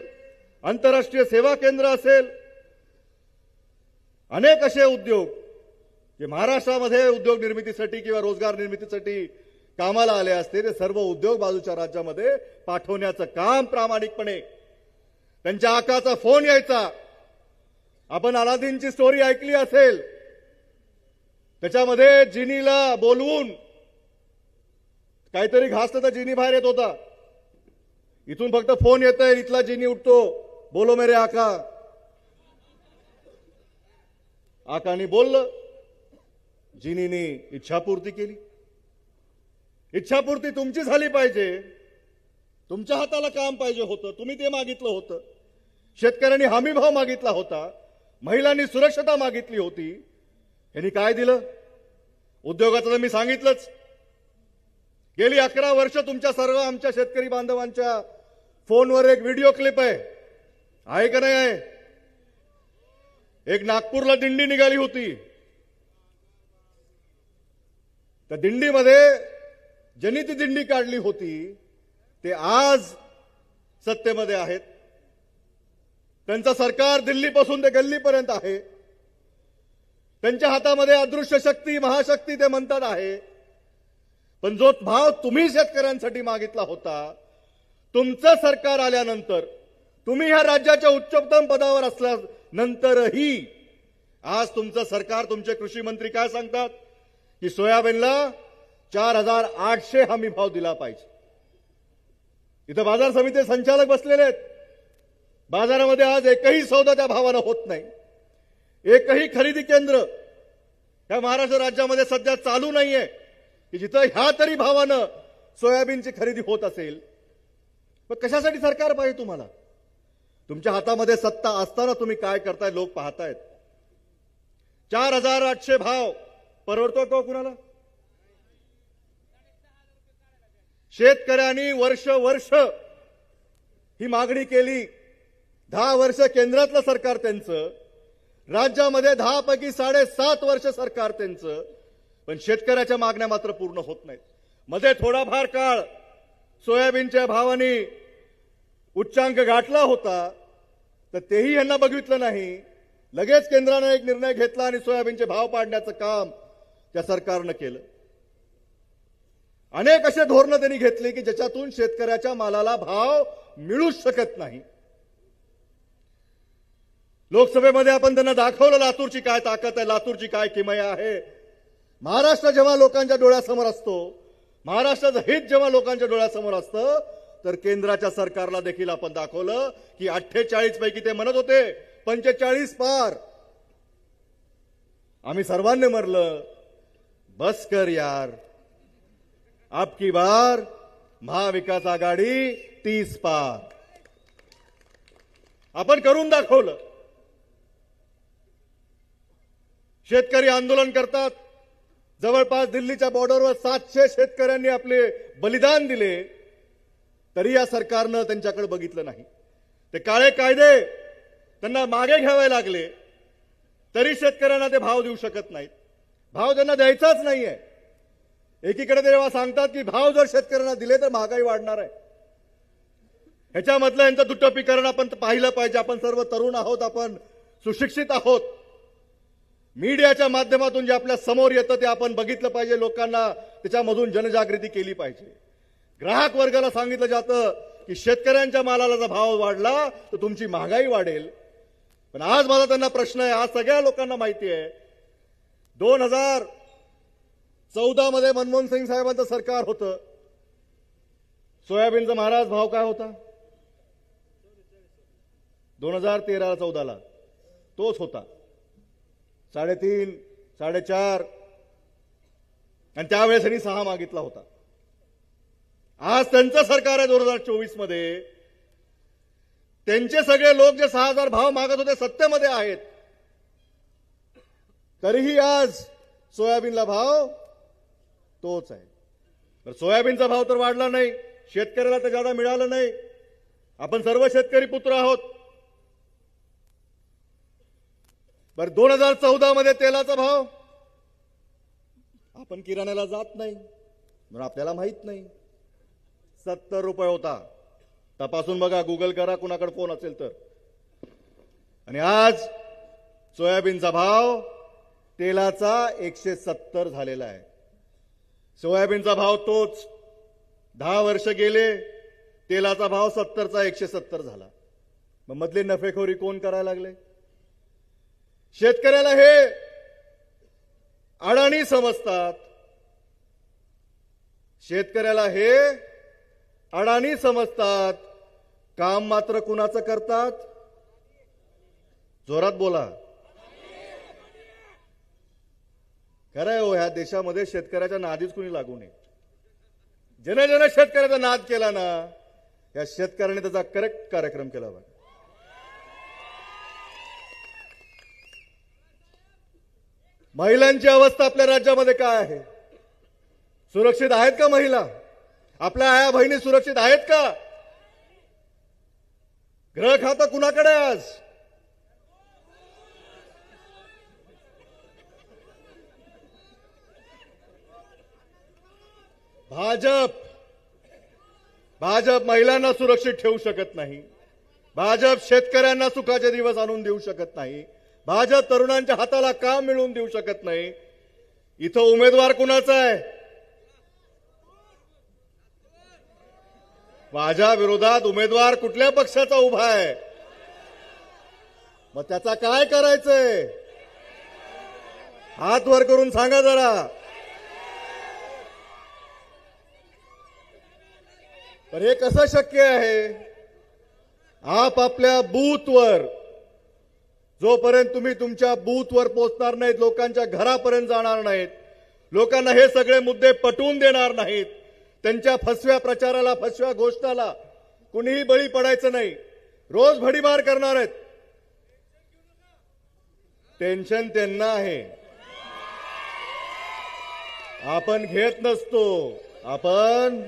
आंतरराष्ट्रीय सेवा केंद्र असेल, अनेक असे उद्योग जे महाराष्ट्रामध्ये उद्योग निर्मितीसाठी किंवा रोजगार निर्मितीसाठी कामाला आले असते, ते सर्व उद्योग बाजूच्या राज्यामध्ये पाठवण्याचं काम प्रामाणिकपणे त्यांच्या आकाचा फोन यायचा. आपण अलादीनची स्टोरी ऐकली असेल, त्याच्यामध्ये जिनीला बोलवून काहीतरी घासलं तर जिनी बाहेर येत होता. इथून फक्त फोन येतोय, इथला जिनी उठतो, बोलो मेरे आका. आकानी बोललं, जिनीने इच्छापूर्ती केली. इच्छापूर्ती तुमची झाली पाहिजे, तुमच्या हाताला काम पाहिजे होतं, तुम्ही ते मागितलं होतं. शेतकऱ्यांनी हमीभाव मागितला होता, महिलांनी सुरक्षता मागितली होती. यांनी काय दिलं? उद्योगाचं तर मी सांगितलंच. गेली 11 वर्ष तुमच्या सर्व आमच्या शेतकरी बांधवांच्या फोनवर एक व्हिडिओ क्लिप आहे का नाही आहे? एक नागपूरला दिंडी निघाली होती. त्या दिंडीमध्ये ज्यांनी ती दिंडी काढली होती ते आज सत्तेमध्ये आहेत. त्यांचं सरकार दिल्लीपासून ते गल्लीपर्यंत आहे. त्यांच्या हातामध्ये अदृश्य शक्ती, महाशक्ती ते म्हणतात आहे. पण जो भाव तुम्ही शेतकऱ्यांसाठी मागितला होता, तुमचं सरकार आल्यानंतर, तुम्ही ह्या राज्याच्या उच्चतम पदावर असल्यानंतरही आज तुमचं सरकार, तुमचे कृषी मंत्री काय सांगतात की सोयाबीनला 4,800 हमी भाव दिला पाहिजे. इथं बाजार समिती संचालक बसलेले आहेत. बाजारामध्ये आज एकही सौदा त्या भावानं होत नाही. एकही खरेदी केंद्र या महाराष्ट्र राज्यामध्ये सध्या चालू नाहीये की जिथं ह्या तरी भावानं सोयाबीनची खरेदी होत असेल. पण कशासाठी सरकार पाहिजे तुम्हाला? तुमच्या हातामध्ये सत्ता असताना तुम्ही काय करताय लोक पाहतायत. 4,800 भाव परवडतो का कुणाला? शेतकऱ्यांनी वर्ष ही मागणी केली. 10 वर्ष केंद्रातलं सरकार त्यांचं, राज्यामध्ये 10 पैकी 7.5 वर्ष सरकार त्यांचं, पण शेतकऱ्याच्या मागण्या मात्र पूर्ण होत नाहीत. मध्ये थोडाफार काळ सोयाबीनच्या भावाने उच्चांक गाठला होता, तर तेही यांना बघितलं नाही. लगेच केंद्राने एक निर्णय घेतला आणि सोयाबीनचे भाव पाडण्याचं काम त्या सरकारनं केलं. अनेक असे धोरणं त्यांनी घेतली की ज्याच्यातून शेतकऱ्याच्या मालाला भाव मिळूच शकत नाही. लोकसभेमध्ये आपण त्यांना दाखवलं लातूरची काय ताकद आहे, लातूरची काय किमया आहे. महाराष्ट्र जेव्हा लोकांच्या डोळ्यासमोर असतो, महाराष्ट्राचं हित जेव्हा लोकांच्या डोळ्यासमोर असतं, तर केंद्राच्या सरकारला देखील आपण दाखवलं की 48 पैकी ते म्हणत होते 45 पार. आम्ही सर्वांनी म्हणलं बस कर यार, अब की बार महाविकास आघाडी 30 पार. आपण करून दाखवलं. शेतकरी आंदोलन करतात. जवळपास दिल्लीच्या बॉर्डरवर 700 शेतकऱ्यांनी आपले बलिदान दिले, तरी या सरकारनं त्यांच्याकडे बघितलं नाही. ते काळे कायदे त्यांना मागे घ्यावे लागले, तरी शेतकऱ्यांना ते भाव देऊ शकत नाहीत. भाव त्यांना द्यायचाच नाहीये. एकीकडे ते जेव्हा सांगतात की भाव जर शेतकऱ्यांना दिले तर महागाई वाढणार आहे, ह्याच्यामधलं यांचं दुटप्पीकरण आपण पाहिलं पाहिजे. आपण सर्व तरुण आहोत, आपण सुशिक्षित आहोत. मीडियाच्या माध्यमातून जे आपल्या समोर येतं ते आपण बघितलं पाहिजे. लोकांना त्याच्यामधून जनजागृती केली पाहिजे. ग्राहक वर्गाला सांगितलं जातं की शेतकऱ्यांच्या मालाला जर भाव वाढला तर तुमची महागाई वाढेल. पण आज माझा त्यांना प्रश्न आहे, आज सगळ्या लोकांना माहिती आहे 2014 मध्ये मनमोहन सिंग साहेबांचं सरकार होतं. सोयाबीनचा महाराज भाव काय होता? 2013-14 तोच होता 3.5, 4.5, आणि त्यावेळेस त्यांनी 6 मागितला होता. आज त्यांचं सरकार आहे 2024 मध्ये. त्यांचे सगळे लोक जे 6,000 भाव मागत होते सत्तेमध्ये आहेत, तरीही आज सोयाबीनला भाव तोच आहे. तर सोयाबीनचा भाव तर वाढला नाही, शेतकऱ्याला तर जादा मिळालं नाही. आपण सर्व शेतकरी पुत्र आहोत. बरं 2014 मध्ये तेलाचा भाव, आपण किराण्याला जात नाही म्हणून आपल्याला माहित नाही, 70 रुपये होता. तपासून बघा, गुगल करा, कुणाकडे फोन असेल तर. आणि आज सोयाबीनचा भाव तेलाचा 170 झालेला आहे. सोयाबीनचा भाव तोच, 10 वर्ष गेले, तेलाचा भाव 70चा 170 झाला. मग मधली नफेखोरी कोण करायला लागले? शेतकऱ्याला हे अडाणी समजतात. शेतकऱ्याला हे अडाणी समजतात. काम मात्र कुणाचं करतात? जोरात बोला. खरंय हो, ह्या देशामध्ये शेतकऱ्याच्या नादीच कुणी लागू नये. ज्याने ज्याने शेतकऱ्याचा नाद केला ना, या शेतकऱ्याने त्याचा करेक्ट कार्यक्रम केला पाहिजे. महिलांची अवस्था आपल्या राज्यामध्ये काय आहे? सुरक्षित आहेत का महिला? आपल्या आया बहिणी सुरक्षित आहेत का? गृह खातं कुणाकडे आज? भाजप महिलांना सुरक्षित ठेवू शकत नाही. भाजप शेतकऱ्यांना सुखाचे दिवस आणून देऊ शकत नाही. भाजप तरुणांच्या हाताला काम मिळवून देऊ शकत नाही. इथं उमेदवार कुणाचा आहे? माझ्या विरोधात उमेदवार कुठल्या पक्षाचा उभा आहे? मग त्याचा काय करायचंय? हात वर करून सांगा जरा. पण हे कसं शक्य आहे? आपापल्या बूथवर, जोपर्यंत तुम्ही तुमच्या बूथवर पोहोचणार नाहीत, लोकांच्या घरापर्यंत जाणार नाहीत, लोकांना हे सगळे मुद्दे पटवून देणार नाहीत, त्यांच्या फसव्या प्रचाराला, फसव्या घोषणाला कुणीही बळी पडायचं नाही. रोज भडीमार करणार आहेत. टेन्शन त्यांना आहे, आपण घेत नसतो. आपण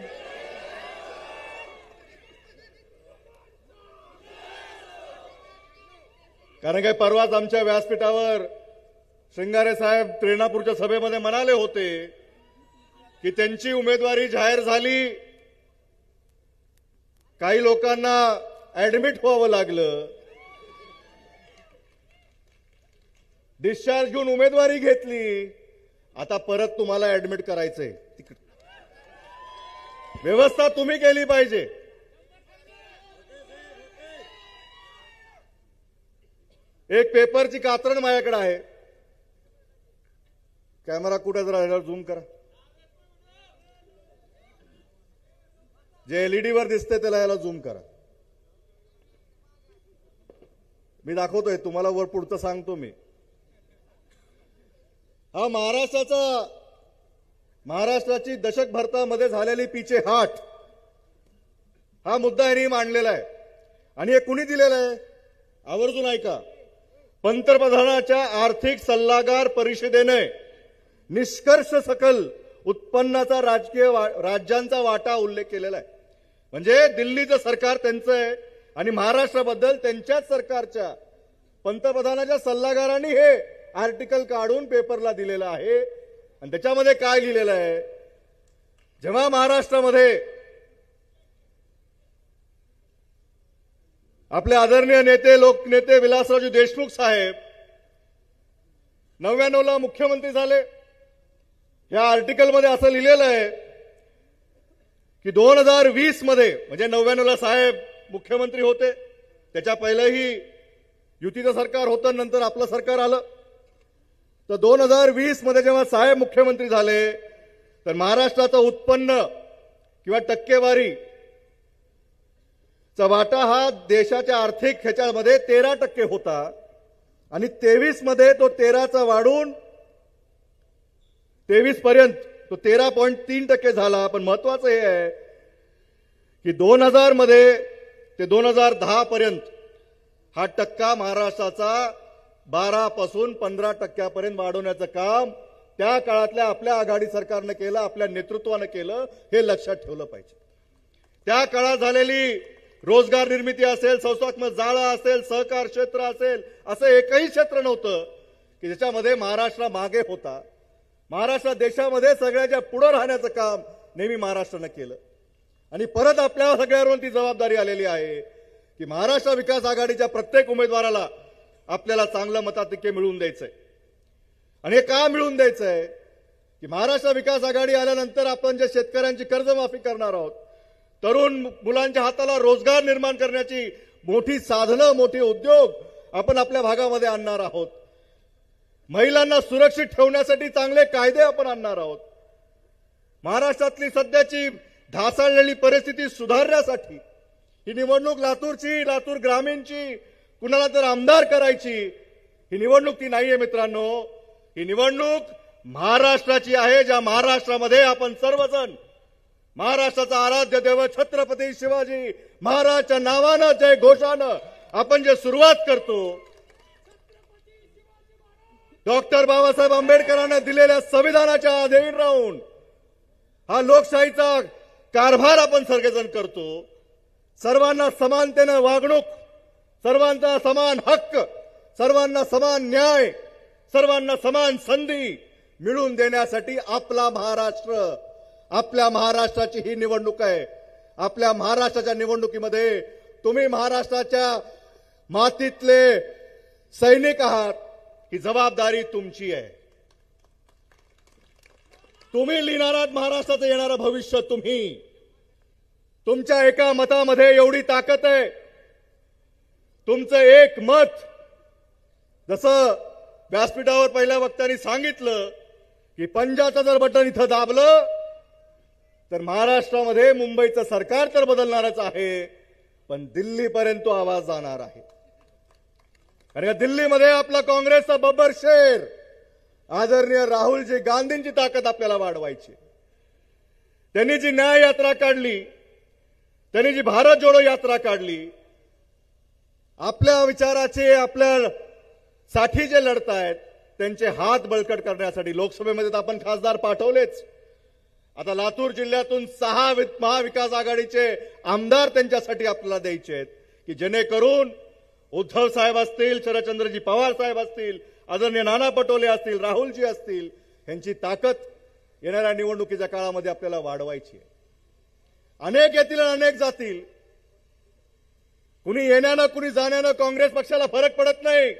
कारण काय परवाच आमच्या व्यासपीठावर श्रंगारे साहेब त्रेणापूरच्या सभेमध्ये म्हणाले होते की त्यांची उमेदवारी जाहीर झाली, काही लोकांना ऍडमिट व्हावं लागलं, डिस्चार्ज घेऊन उमेदवारी घेतली, आता परत तुम्हाला ऍडमिट करायचंय. व्यवस्था तुम्ही केली पाहिजे. एक पेपरची कात्रण माझ्याकडे आहे, कॅमेरा कुठे जरा झूम करा, जे एलईडी वर दिसते त्याला याला झूम करा. मी दाखवतोय तुम्हाला, वर पुढचं सांगतो मी. हा महाराष्ट्राची दशक भरतामध्ये झालेली पीछेहाट हा मुद्दा यांनी मांडलेला आहे. आणि हे कुणी दिलेलं आहे आवर्जून ऐका. पंतप्रधानाच्या आर्थिक सल्लागार परिषदेने निष्कर्ष सकल उत्पन्नाचा राज्यांचा वाटा उल्लेख केलेला आहे. म्हणजे दिल्लीचं सरकार त्यांचं आहे आणि महाराष्ट्राबद्दल त्यांच्याच सरकारच्या पंतप्रधानाच्या सल्लागारांनी हे आर्टिकल काढून पेपरला दिलेलं आहे. आणि त्याच्यामध्ये काय लिहिलेलं आहे, जेव्हा महाराष्ट्रामध्ये आपले आदरणीय नेते लोकनेते विलासरावजी देशमुख साहेब 99ला मुख्यमंत्री झाले, या आर्टिकलमध्ये असं लिहिलेलं आहे की 2020 मध्ये म्हणजे 99ला साहेब मुख्यमंत्री होते, त्याच्या पहिलेही युतीचं सरकार होतं, नंतर आपलं सरकार आलं. तर 2020 मध्ये जेव्हा साहेब मुख्यमंत्री झाले तर महाराष्ट्राचं उत्पन्न किंवा टक्केवारी चा वाटा हा देशाच्या आर्थिक ह्याच्यामध्ये 13% होता आणि 23 मध्ये तो 13चा वाढून 23 पर्यंत तो 13.3% झाला. पण महत्वाचं हे आहे की 2000 मध्ये ते 2010 पर्यंत हा टक्का महाराष्ट्राचा 12 पासून 15% वाढवण्याचं काम त्या काळातल्या आपल्या आघाडी सरकारनं केलं, आपल्या नेतृत्वानं केलं, हे लक्षात ठेवलं पाहिजे. त्या काळात झालेली रोजगार निर्मिती असेल, संस्थात्मक जाळं असेल, सहकार क्षेत्र असेल, असं एकही क्षेत्र नव्हतं की ज्याच्यामध्ये महाराष्ट्र मागे होता. महाराष्ट्र देशामध्ये सगळ्याच्या पुढे राहण्याचं काम नेहमी महाराष्ट्रानं केलं. आणि परत आपल्या सगळ्यांवर ती जबाबदारी आलेली आहे की महाराष्ट्र विकास आघाडीच्या प्रत्येक उमेदवाराला आपल्याला चांगलं मताधिक्य मिळवून द्यायचंय. आणि हे का मिळवून द्यायचंय की महाराष्ट्र विकास आघाडी आल्यानंतर आपण जे शेतकऱ्यांची कर्जमाफी करणार आहोत, तरुण मुलांच्या हाताला रोजगार निर्माण करण्याची मोठी साधनं, मोठे उद्योग आपण आपल्या भागामध्ये आणणार आहोत. महिलांना सुरक्षित ठेवण्यासाठी चांगले कायदे आपण आणणार आहोत. महाराष्ट्रातली सध्याची ढासळलेली परिस्थिती सुधारण्यासाठी ही निवडणूक लातूरची, लातूर ग्रामीणची, कुणाला तर आमदार करायची ही निवडणूक ती नाहीये मित्रांनो. ही निवडणूक महाराष्ट्राची आहे, ज्या महाराष्ट्रामध्ये आपण सर्वजण महाराष्ट्राचा आराध्य देव छत्रपती शिवाजी महाराजच्या नावानं, जय घोषानं आपण जे सुरुवात करतो, डॉक्टर बाबासाहेब आंबेडकरांना दिलेल्या संविधानाच्या अधीन राहून हा लोकशाहीचा कारभार आपण सगळेजण करतो. सर्वांना समानतेनं वागणूक, सर्वांना समान हक्क, सर्वांना समान न्याय, सर्वांना समान संधी मिळवून देण्यासाठी आपला महाराष्ट्र, आपल्या महाराष्ट्राची ही निवडणूक आहे. आपल्या महाराष्ट्राच्या निवडणुकीमध्ये तुम्ही महाराष्ट्राच्या मातीतले सैनिक आहात, ही जबाबदारी तुमची आहे. तुम्ही लिहिणार आहात महाराष्ट्राचं येणारं भविष्य. तुम्ही, तुमच्या एका मतामध्ये एवढी ताकद आहे. तुमचं एक मत, जसं व्यासपीठावर पहिल्या वक्त्यांनी सांगितलं की पंजाचं जर बटन इथं दाबलं तर महाराष्ट्रामध्ये मुंबईचं सरकार तर बदलणारच आहे, पण दिल्लीपर्यंत तो आवाज जाणार आहे. कारण दिल्लीमध्ये आपला काँग्रेसचा बब्बर शेर आदरणीय राहुलजी गांधींची ताकद आपल्याला वाढवायची. त्यांनी जी न्याय यात्रा काढली, त्यांनी जी भारत जोडो यात्रा काढली, आपल्या विचाराचे, आपल्या साठी जे लढतायत त्यांचे हात बळकट करण्यासाठी लोकसभेमध्ये तर आपण खासदार पाठवलेच. आता लातूर जिल्ह्यातून 6 महाविकास आघाडीचे आमदार त्यांच्यासाठी आपल्याला द्यायचे आहेत की जेणेकरून उद्धव साहेब असतील, शरदचंद्रजी पवार साहेब असतील, आदरणीय नाना पटोले असतील, राहुलजी असतील, यांची ताकद येणाऱ्या निवडणुकीच्या काळामध्ये आपल्याला वाढवायची आहे. अनेक येतील आणि अनेक जातील. कुणी येण्यानं कुणी जाण्यानं काँग्रेस पक्षाला फरक पडत नाही.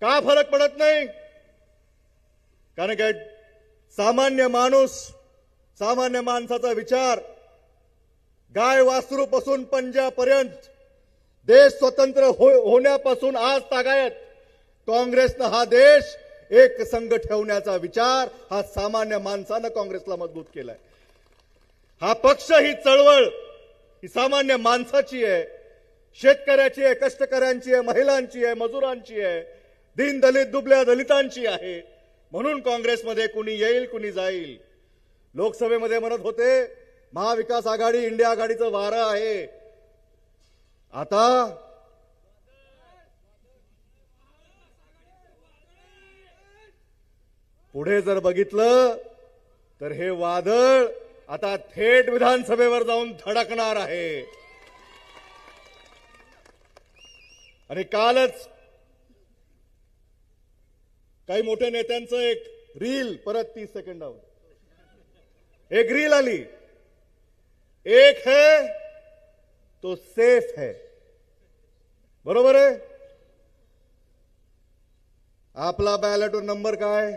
का फरक पडत नाही? कारण काय सामान्य माणूस, सामान्य माणसाचा विचार गाय वासरूपासून पंजापर्यंत देश स्वतंत्र होण्यापासून आज तागायत काँग्रेसनं हा देश एक संघ ठेवण्याचा विचार हा सामान्य माणसानं काँग्रेसला मजबूत केलाय. हा पक्ष, ही चळवळ ही सामान्य माणसाची आहे, शेतकऱ्याची आहे, कष्टकऱ्यांची आहे, महिलांची आहे, मजुरांची आहे, दीन दलित दुबळ्या दलितांची आहे. म्हणून काँग्रेसमध्ये कुणी येईल कुणी जाईल. लोकसभेमध्ये म्हणत होते महाविकास आघाडी इंडिया आघाडीचं वारं आहे. आता पुढे जर बघितलं तर हे वादळ आता थेट विधानसभेवर जाऊन धडकणार आहे. आणि कालच काही मोठ्या नेत्यांचं एक रील, परत 30 सेकंदावर एक रील आली. एक है तो सेफ है. बरोबर आहे. आपला बॅलेटवर नंबर काय?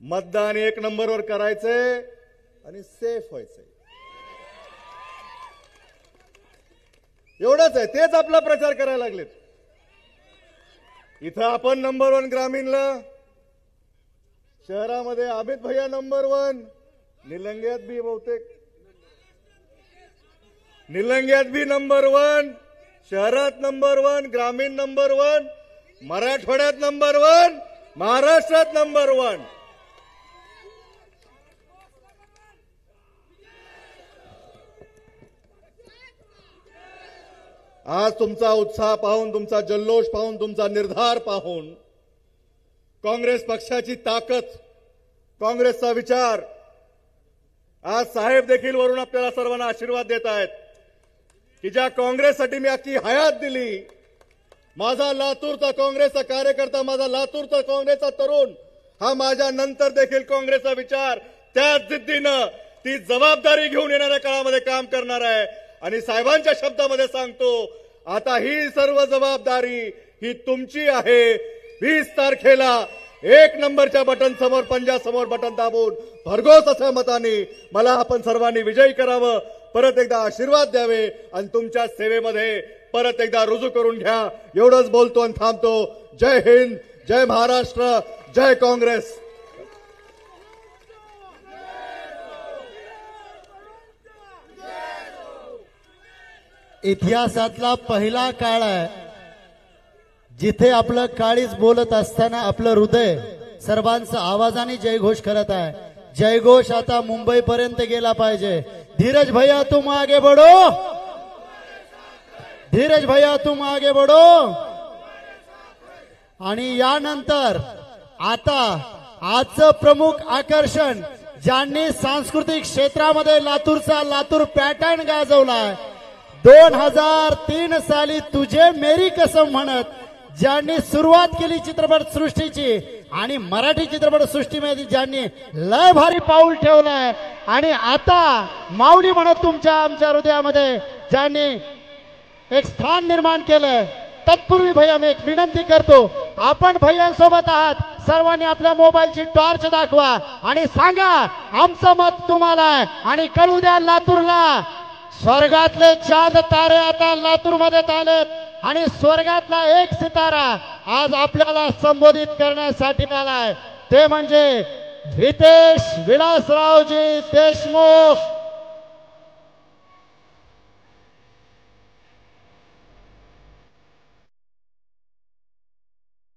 मतदान 1 नंबरवर करायचंय आणि सेफ व्हायचंय. एवढंच आहे. तेच आपला प्रचार करायला लागलेत. इथं आपण नंबर 1 ग्रामीणला, शहरामध्ये अमित भैया नंबर 1, निलंग्यात बी बहुतेक निलंग्यात बी नंबर 1, शहरात नंबर 1, ग्रामीण नंबर 1, मराठवाड्यात नंबर 1, महाराष्ट्रात नंबर 1. आज तुमचा उत्साह पाहून, तुमचा जल्लोष पाहून, तुमचा निर्धार पाहून, काँग्रेस पक्षाची ताकद, काँग्रेसचा विचार, आज साहेब देखील वरून आपल्याला सर्वांना आशीर्वाद देत आहेत की ज्या काँग्रेससाठी मी अख्खी हयात दिली, माझा लातूरचा काँग्रेसचा कार्यकर्ता, माझा लातूरचा काँग्रेसचा तरुण हा माझ्या नंतर देखील काँग्रेसचा विचार त्याच जिद्दीनं ती जबाबदारी घेऊन येणाऱ्या काळामध्ये काम करणार आहे. आणि साहेबांच्या शब्दामध्ये सांगतो, आता ही सर्व जबाबदारी ही तुमची आहे. 20 तारखेला 1 नंबरच्या बटन समोर, पंजासमोर बटन दाबून भरघोस अशा मताने मला आपण सर्वांनी विजयी करावं, परत एकदा आशीर्वाद द्यावे आणि तुमच्या सेवेमध्ये परत एकदा रुजू करून घ्या. एवढंच बोलतो आणि थांबतो. जय हिंद, जय महाराष्ट्र, जय काँग्रेस. इतिहासातला पहिला काळ आहे जिथे आपलं काळीच बोलत असताना आपलं हृदय सर्वांचा आवाजाने जयघोष करत आहे. जयघोष आता मुंबई पर्यंत गेला पाहिजे. धीरज भैया तुम आगे बढ़ो, धीरज भैया तुम आगे बढ़ो. आणि यानंतर आता आजचं प्रमुख आकर्षण, ज्यांनी सांस्कृतिक क्षेत्रामध्ये लातूरचा लातूर पॅटर्न गाजवलाय, 2003 साली तुझे मेरी कसम म्हणत ज्यांनी सुरुवात केली चित्रपट सृष्टीची आणि मराठी चित्रपट सृष्टीमध्ये ज्यांनी लय भारी पाऊल ठेवलंय, आणि आता माऊली म्हणत तुमच्या आमच्या हृदयामध्ये ज्यांनी एक स्थान निर्माण केलंय. तत्पूर्वी भैया मी एक विनंती करतो, आपण भैयांसोबत आहात, सर्वांनी आपल्या मोबाईलची टॉर्च दाखवा आणि सांगा आमचं मत तुम्हाला आहे. आणि कळू द्या लातूरला, स्वर्गातले चांद तारे आता लातूरमध्ये आलेत आणि स्वर्गातला एक सितारा आज आपल्याला संबोधित करण्यासाठी आलाय, ते म्हणजे रितेश विलासरावजी देशमुख.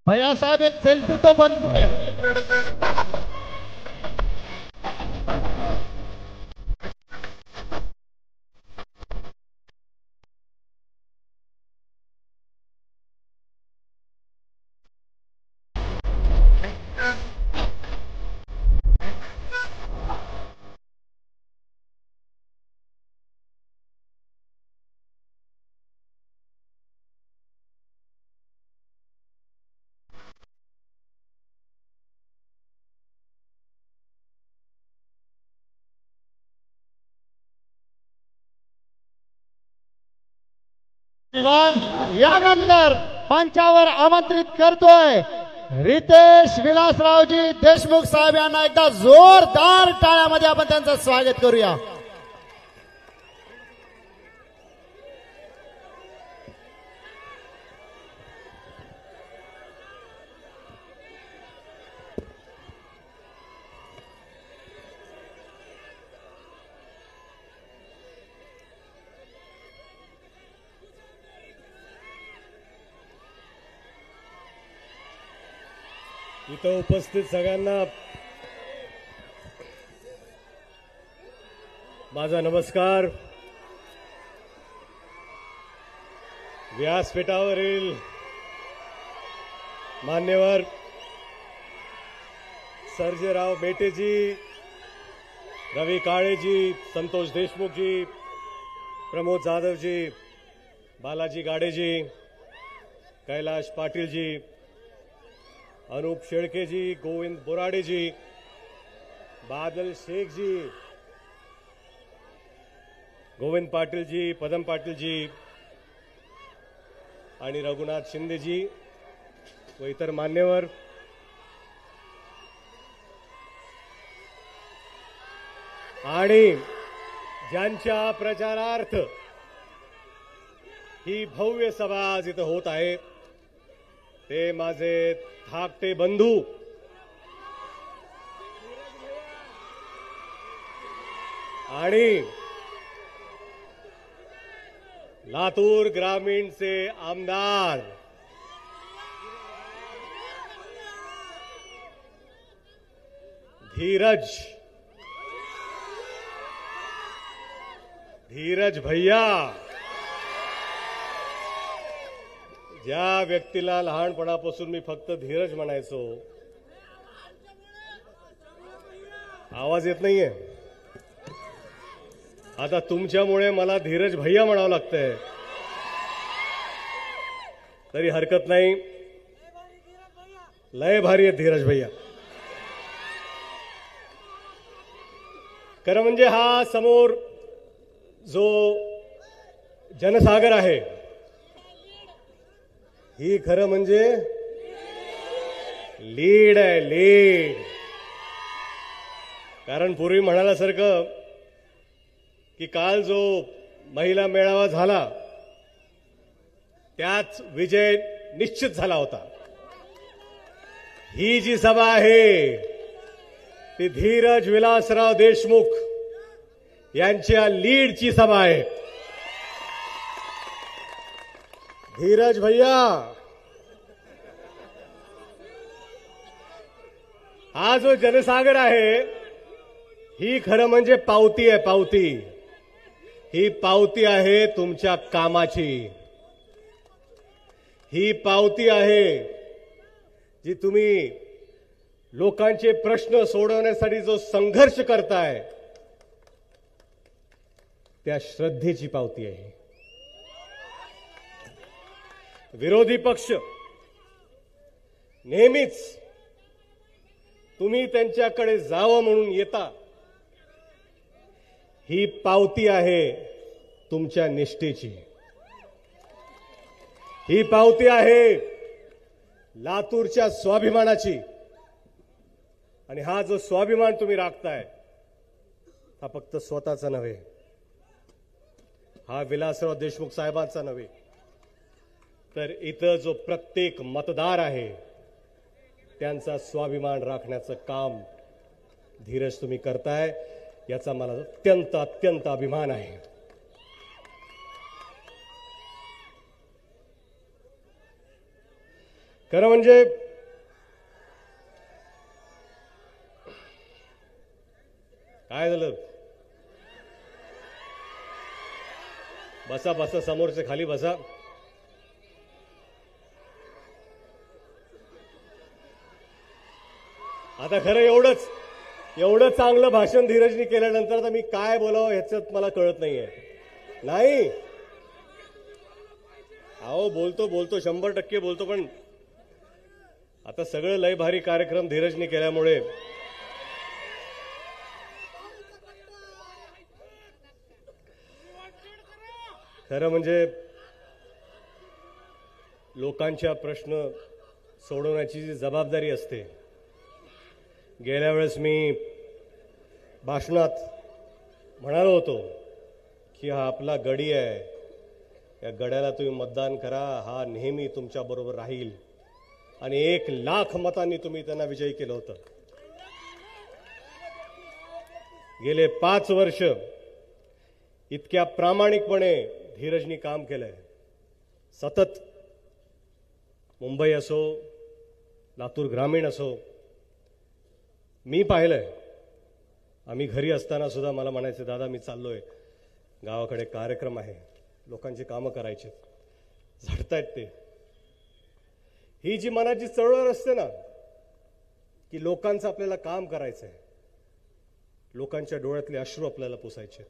भैया साहेब एक सेल्फी तो बनतोय. धन्यवाद। यानंतर मंचावर आमंत्रित करतोय रितेश विलासरावजी देशमुख साहेब यांना एकदा जोरदार टाळ्यामध्ये आपण त्यांचं स्वागत करूया। इथं उपस्थित सगळ्यांना माझा नमस्कार। व्यासपीठावरील मान्यवर सर्जेराव मेटेजी, रवी काळेजी, संतोष देशमुखजी, प्रमोद जाधवजी, बालाजी गाडेजी, कैलाश पाटीलजी, अनूप शेळकेजी, गोविंद बोराडेजी, बादल शेखजी, गोविंद पाटीलजी, पदम पाटीलजी आणि रघुनाथ शिंदेजी व इतर मान्यवर, आणि ज्यांच्या प्रचारार्थ ही भव्य सभा आज इथं होत आहे ते माझे धाकटे बंधू आणि लातूर ग्रामीणचे आमदार धीरज भैया। ज्या व्यक्तीला लहानपणापासून मी फक्त धीरज म्हणायचो, आवाज येत नाहीये, आता तुमच्यामुळे मला धीरज भैया म्हणावं लागतंय, तरी हरकत नाही। लय भारी आहे धीरज भैया। खरं म्हणजे हा समोर जो जनसागर आहे ही खरं म्हणजे लीड आहे, लीड। कारण पूर्वी म्हणाल्यासारखं की काल जो महिला मेळावा झाला त्याच विजय निश्चित झाला होता। ही जी सभा आहे ती धीरज विलासराव देशमुख यांच्या लीडची सभा आहे। धीरज भैया, हा जो जनसागर आहे ही खरं म्हणजे पावती आहे, पावती। ही पावती आहे तुमच्या कामाची, ही पावती आहे जी तुम्ही लोकांचे प्रश्न सोडवण्यासाठी जो संघर्ष करताय त्या श्रद्धेची पावती आहे। विरोधी पक्ष नेहमीच तुम्ही त्यांच्याकडे जावं म्हणून येता, ही पावती आहे तुमच्या निष्ठेची, ही पावती आहे लातूरच्या स्वाभिमानाची। आणि हा जो स्वाभिमान तुम्ही राखताय हा फक्त स्वतःचा नव्हे, हा विलासराव देशमुख साहेबांचा नव्हे, तर इथं जो प्रत्येक मतदार आहे त्यांचा स्वाभिमान राखण्याचं काम धीरज तुम्ही करताय, याचा मला अत्यंत अत्यंत अभिमान आहे। खरं म्हणजे काय झालं, बसा बसा, समोरचे खाली बसा। आता खरं एवढं चांगलं भाषण धीरजनी केल्यानंतर आता मी काय बोलावं ह्याच्यात मला कळत नाहीये। नाही अहो, बोलतो 100% बोलतो, पण आता सगळं लय भारी कार्यक्रम धीरजनी केल्यामुळे खरं म्हणजे लोकांच्या प्रश्न सोडवण्याची जी जबाबदारी असते, गेल्या वेळेस मी भाषणात म्हणालो होतो की हा आपला गडी आहे, या गड्याला तुम्ही मतदान करा, हा नेहमी तुमच्याबरोबर राहील, आणि 1,00,000 मतांनी तुम्ही त्यांना विजयी केलं होतं. गेले 5 वर्ष इतक्या प्रामाणिकपणे धीरजनी काम केलंय. सतत मुंबई असो, लातूर ग्रामीण असो, मी पाहिलंय. आम्ही घरी असताना सुद्धा मला म्हणायचे, दादा मी चाललोय गावाकडे, कार्यक्रम आहे, लोकांची कामं करायची, झडतायत ते. ही जी मनाची चळवळ असते ना, की लोकांचं आपल्याला काम करायचंय, लोकांच्या डोळ्यातले अश्रू आपल्याला पुसायचे,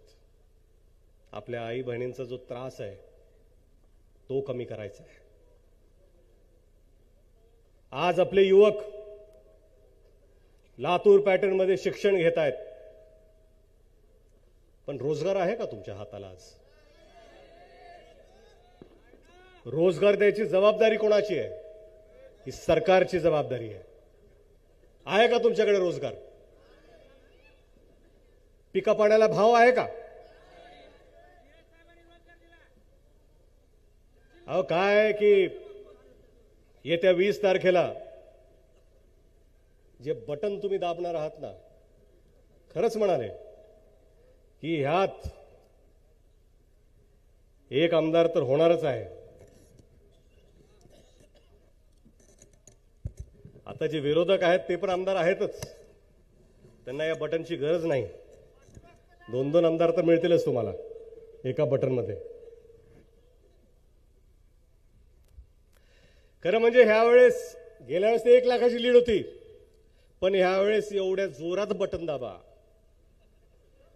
आपल्या आई बहिणींचा जो त्रास आहे तो कमी करायचा आहे. आज आपले युवक लातूर पॅटर्न मध्ये शिक्षण घेत आहेत, पण रोजगार आहे का तुमच्या हाताला? आज रोजगार द्यायची जबाबदारी कोणाची आहे? ही सरकारची जबाबदारी आहे. आहे का तुमच्याकडे रोजगार? पिका पाण्याला भाव आहे का? अहो काय की येत्या 20 तारखेला जे बटन तुम्ही दाबणार आहात ना, खरंच म्हणाले की ह्यात एक आमदार तर होणारच आहे. आता जे विरोधक आहेत ते पण आमदार आहेतच, त्यांना या बटनची गरज नाही. 2-2 आमदार तर मिळतीलच तुम्हाला एका बटनमध्ये. खरं म्हणजे ह्यावेळेस, गेल्या वेळेस 1,00,000ची लीड होती, पण ह्यावेळेस एवढ्या जोरात बटन दाबा,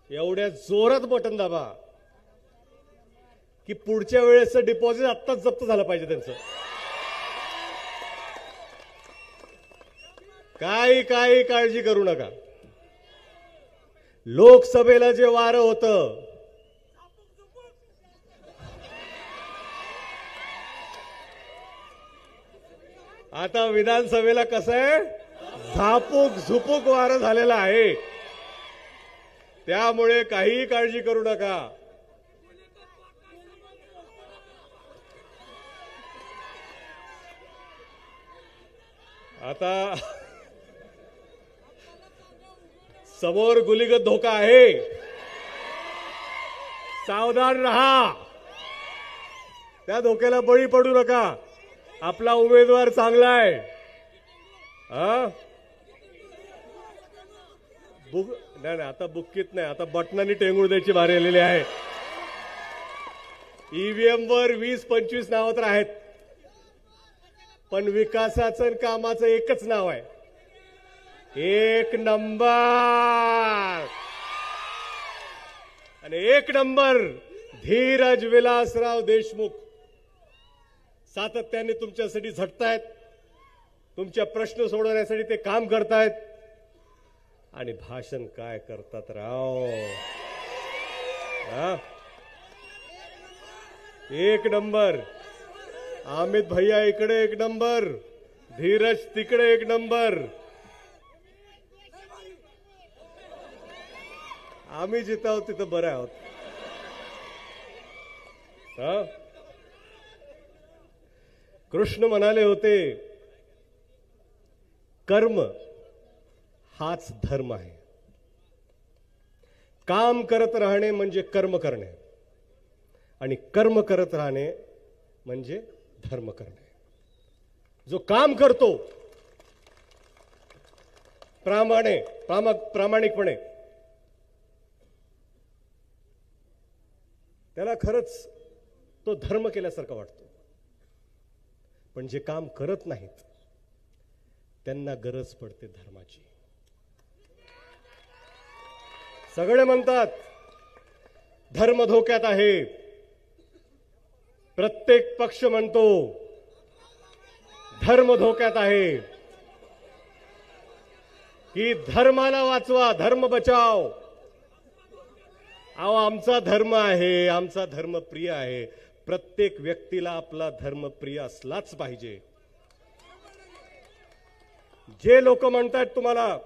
एवढ्या जोरात बटन दाबा की पुढच्या वेळेसचं डिपॉझिट आत्ताच जप्त झालं पाहिजे त्यांचं. काही काळजी करू नका. लोकसभेला जे वारं होतं, आता विधानसभेला कसं आहे, झापूक झुपूक वारं झालेलं आहे. त्यामुळे काही काळजी करू नका. आता समोर गुलीगत धोका आहे, सावधान रहा, त्या धोक्याला बळी पडू नका. आपला उमेदवार चांगला आहे. नाही आता बुक्कीत नाही, आता बटनांनी टेंगूळ द्यायची बारी आलेली आहे. ईव्हीएम वर 20-25 नावं तर आहेत, पण विकासाचं आणि कामाचं एकच नाव आहे, 1 नंबर. आणि 1 नंबर धीरज विलासराव देशमुख. सातत्याने तुमच्यासाठी झटतायत, तुमच्या प्रश्न सोडवण्यासाठी ते काम करतायत. आणि भाषण काय करतात राव. 1 नंबर. अमित भैया इकडे 1 नंबर, धीरज तिकडे 1 नंबर. आम्ही जिथं आहोत तिथं बरं आहोत. कृष्ण म्हणाले होते, कर्म हाच धर्म आहे. काम करत राहणे म्हणजे कर्म करणे, आणि कर्म करत राहणे म्हणजे धर्म करणे. जो काम करतो प्रामाणिकपणे, त्याला खरंच तो धर्म केल्यासारखा वाटतो. पण जे काम करत नाहीत त्यांना गरज पडते धर्माची. सगळे म्हणतात धर्म धोक्यात आहे, प्रत्येक पक्ष म्हणतो धर्म धोक्यात आहे, की धर्माला वाचवा, धर्म बचाव. अहो आमचा धर्म आहे, आमचा धर्म प्रिय आहे, प्रत्येक व्यक्तीला आपला धर्म प्रिय असलाच पाहिजे. जे लोक म्हणतात तुम्हाला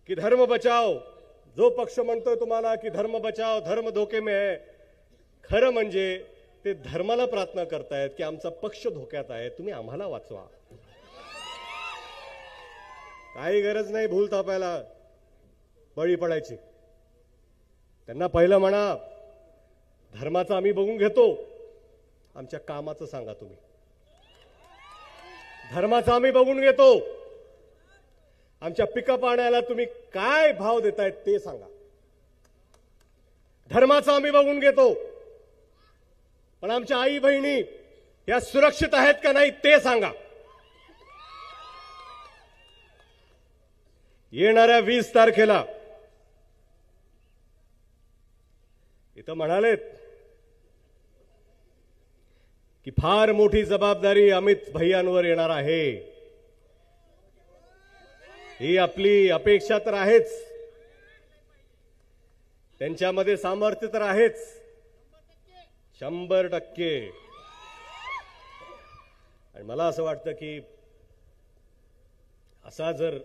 की धर्म बचाओ, जो पक्ष म्हणतोय तुम्हाला की धर्म बचाओ, धर्म धोके में है, खरं म्हणजे ते धर्माला प्रार्थना करतायत की आमचा पक्ष धोक्यात आहे, तुम्ही आम्हाला वाचवा. काही गरज नाही भूल थापायला, बळी पडायची. त्यांना पहिलं म्हणा धर्माचं आम्ही बघून घेतो, आमच्या कामाचं सांगा तुम्ही. धर्माचं आम्ही बघून घेतो, आमच्या पिका पाण्याला तुम्ही काय भाव देतायत ते सांगा. धर्माचं आम्ही बघून घेतो, पण आमच्या आई बहिणी या सुरक्षित आहेत का नाही ते सांगा. येणाऱ्या 20 तारखेला इथं म्हणालेत की फार मोठी जबाबदारी अमित भैयांवर येणार आहे. ही आपली अपेक्षा तर आहेच, त्यांच्यामध्ये सामर्थ्य तर आहेच 100%. आणि मला असं वाटतं की असा जर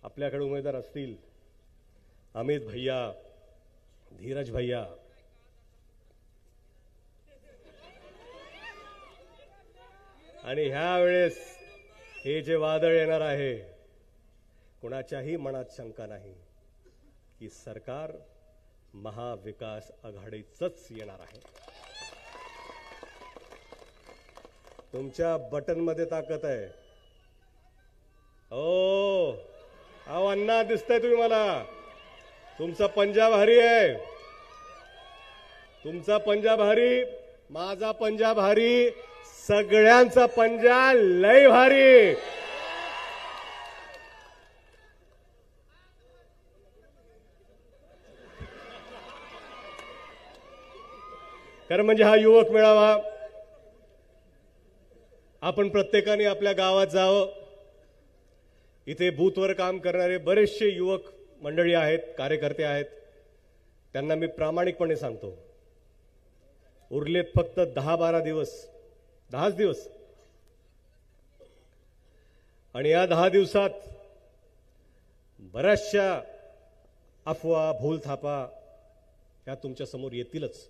आपल्याकडे उमेदवार असतील अमित भैया, धीरज भैया, आणि ह्या वेळेस हे जे वादळ येणार आहे, कुणाच्याही मनात शंका नाही की सरकार महाविकास आघाडीचंच येणार आहे. तुमच्या बटनमध्ये ताकद आहे. ओ अहो अण्णा दिसतंय तुम्ही मला, तुमचा पंजा भारी आहे. तुमचा पंजा भारी, माझा पंजा भारी, सगळ्यांचा पंजा लय भारी. कारण म्हणजे हा युवक मेळावा, आपण प्रत्येकाने आपल्या गावात जावं. इथे बूथवर काम करणारे बरेचसे युवक मंडळी आहेत, कार्यकर्ते आहेत. त्यांना मी प्रामाणिकपणे सांगतो, उरलेत फक्त 10-12 दिवस, 10 दिवस, आणि या 10 दिवसात बऱ्याचशा अफवा, भूलथापा ह्या तुमच्या समोर येतीलच.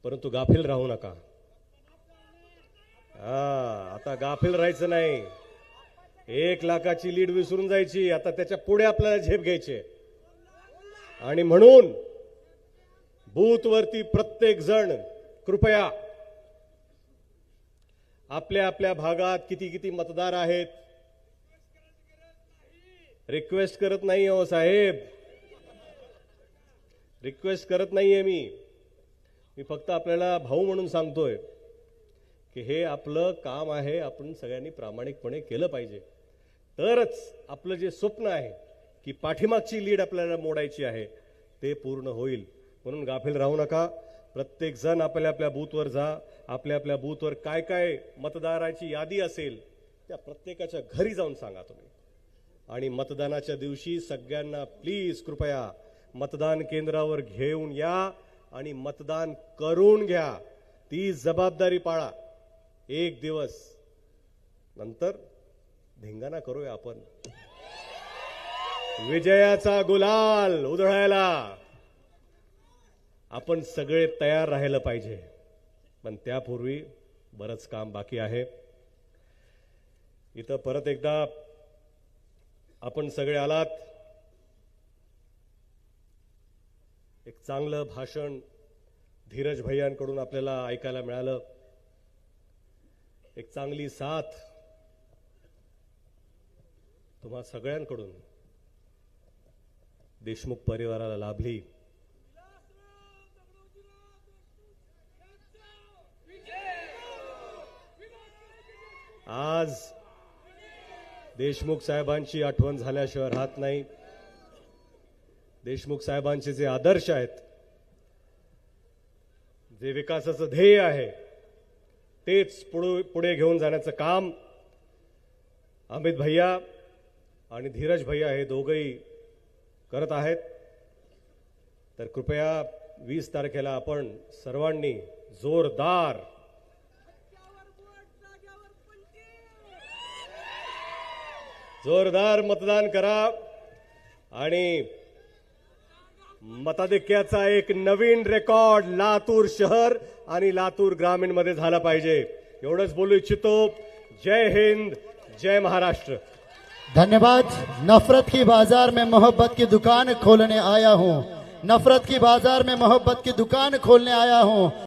परंतु गाफील राहू नका. आता गाफील राहायचं नाही. 1 लाखाची लीड विसरून जायची, आता त्याच्या पुढे आपल्याला झेप घ्यायची. आणि म्हणून बूथवरती प्रत्येक जण कृपया आपल्या आपल्या भागात किती किती मतदार आहेत, रिक्वेस्ट करत नाही हो साहेब, रिक्वेस्ट करत नाहीये मी फक्त आपल्याला भाऊ म्हणून सांगतोय की हे आपलं काम आहे, आपण सगळ्यांनी प्रामाणिकपणे केलं पाहिजे. तरच आपलं जे स्वप्न आहे की पाठीमागची लीड आपल्याला मोडायची आहे ते पूर्ण होईल. म्हणून गाफील राहू नका. प्रत्येक जण आपल्या आपल्या बूथवर जा. आपल्या आपल्या बूथवर काय काय मतदाराची यादी असेल त्या प्रत्येकाच्या घरी जाऊन सांगा तुम्ही. आणि मतदानाच्या दिवशी सगळ्यांना प्लीज कृपया मतदान केंद्रावर घेऊन या आणि मतदान करून घ्या. ती जबाबदारी पाळा. 1 दिवस नंतर धिंगाणा करूया आपण, विजयाचा गुलाल उधळायला आपण सगळे तयार राहायला पाहिजे. पण त्यापूर्वी बरंच काम बाकी आहे. इथं परत एकदा आपण सगळे आलात. एक चांगलं भाषण धीरज भैयांकडून आपल्याला ऐकायला मिळालं. एक चांगली साथ तुम्हा सगळ्यांकडून देशमुख परिवाराला लाभली. आज देशमुख साहेबांची आठवण झाल्याशिवाय राहत नाही. देशमुख साहेबांचे जे आदर्श आहेत, जे विकासाचं ध्येय आहे, तेच पुढे घेऊन जाण्याचं काम अमित भैया आणि धीरज भैया हे दोघंही करत आहेत. तर कृपया 20 तारखेला आपण सर्वांनी जोरदार मतदान करा आणि मताधिक्याचा एक नवीन रेकॉर्ड लातूर शहर आणि लातूर ग्रामीण मध्ये झाला पाहिजे. एवढंच बोलू इच्छितो. जय हिंद, जय महाराष्ट्र. धन्यवाद. नफरत की बाजार में मोहब्बत की दुकान खोलने आया हूँ. नफरत की बाजार में मोहब्बत की दुकान खोलने आया हूँ.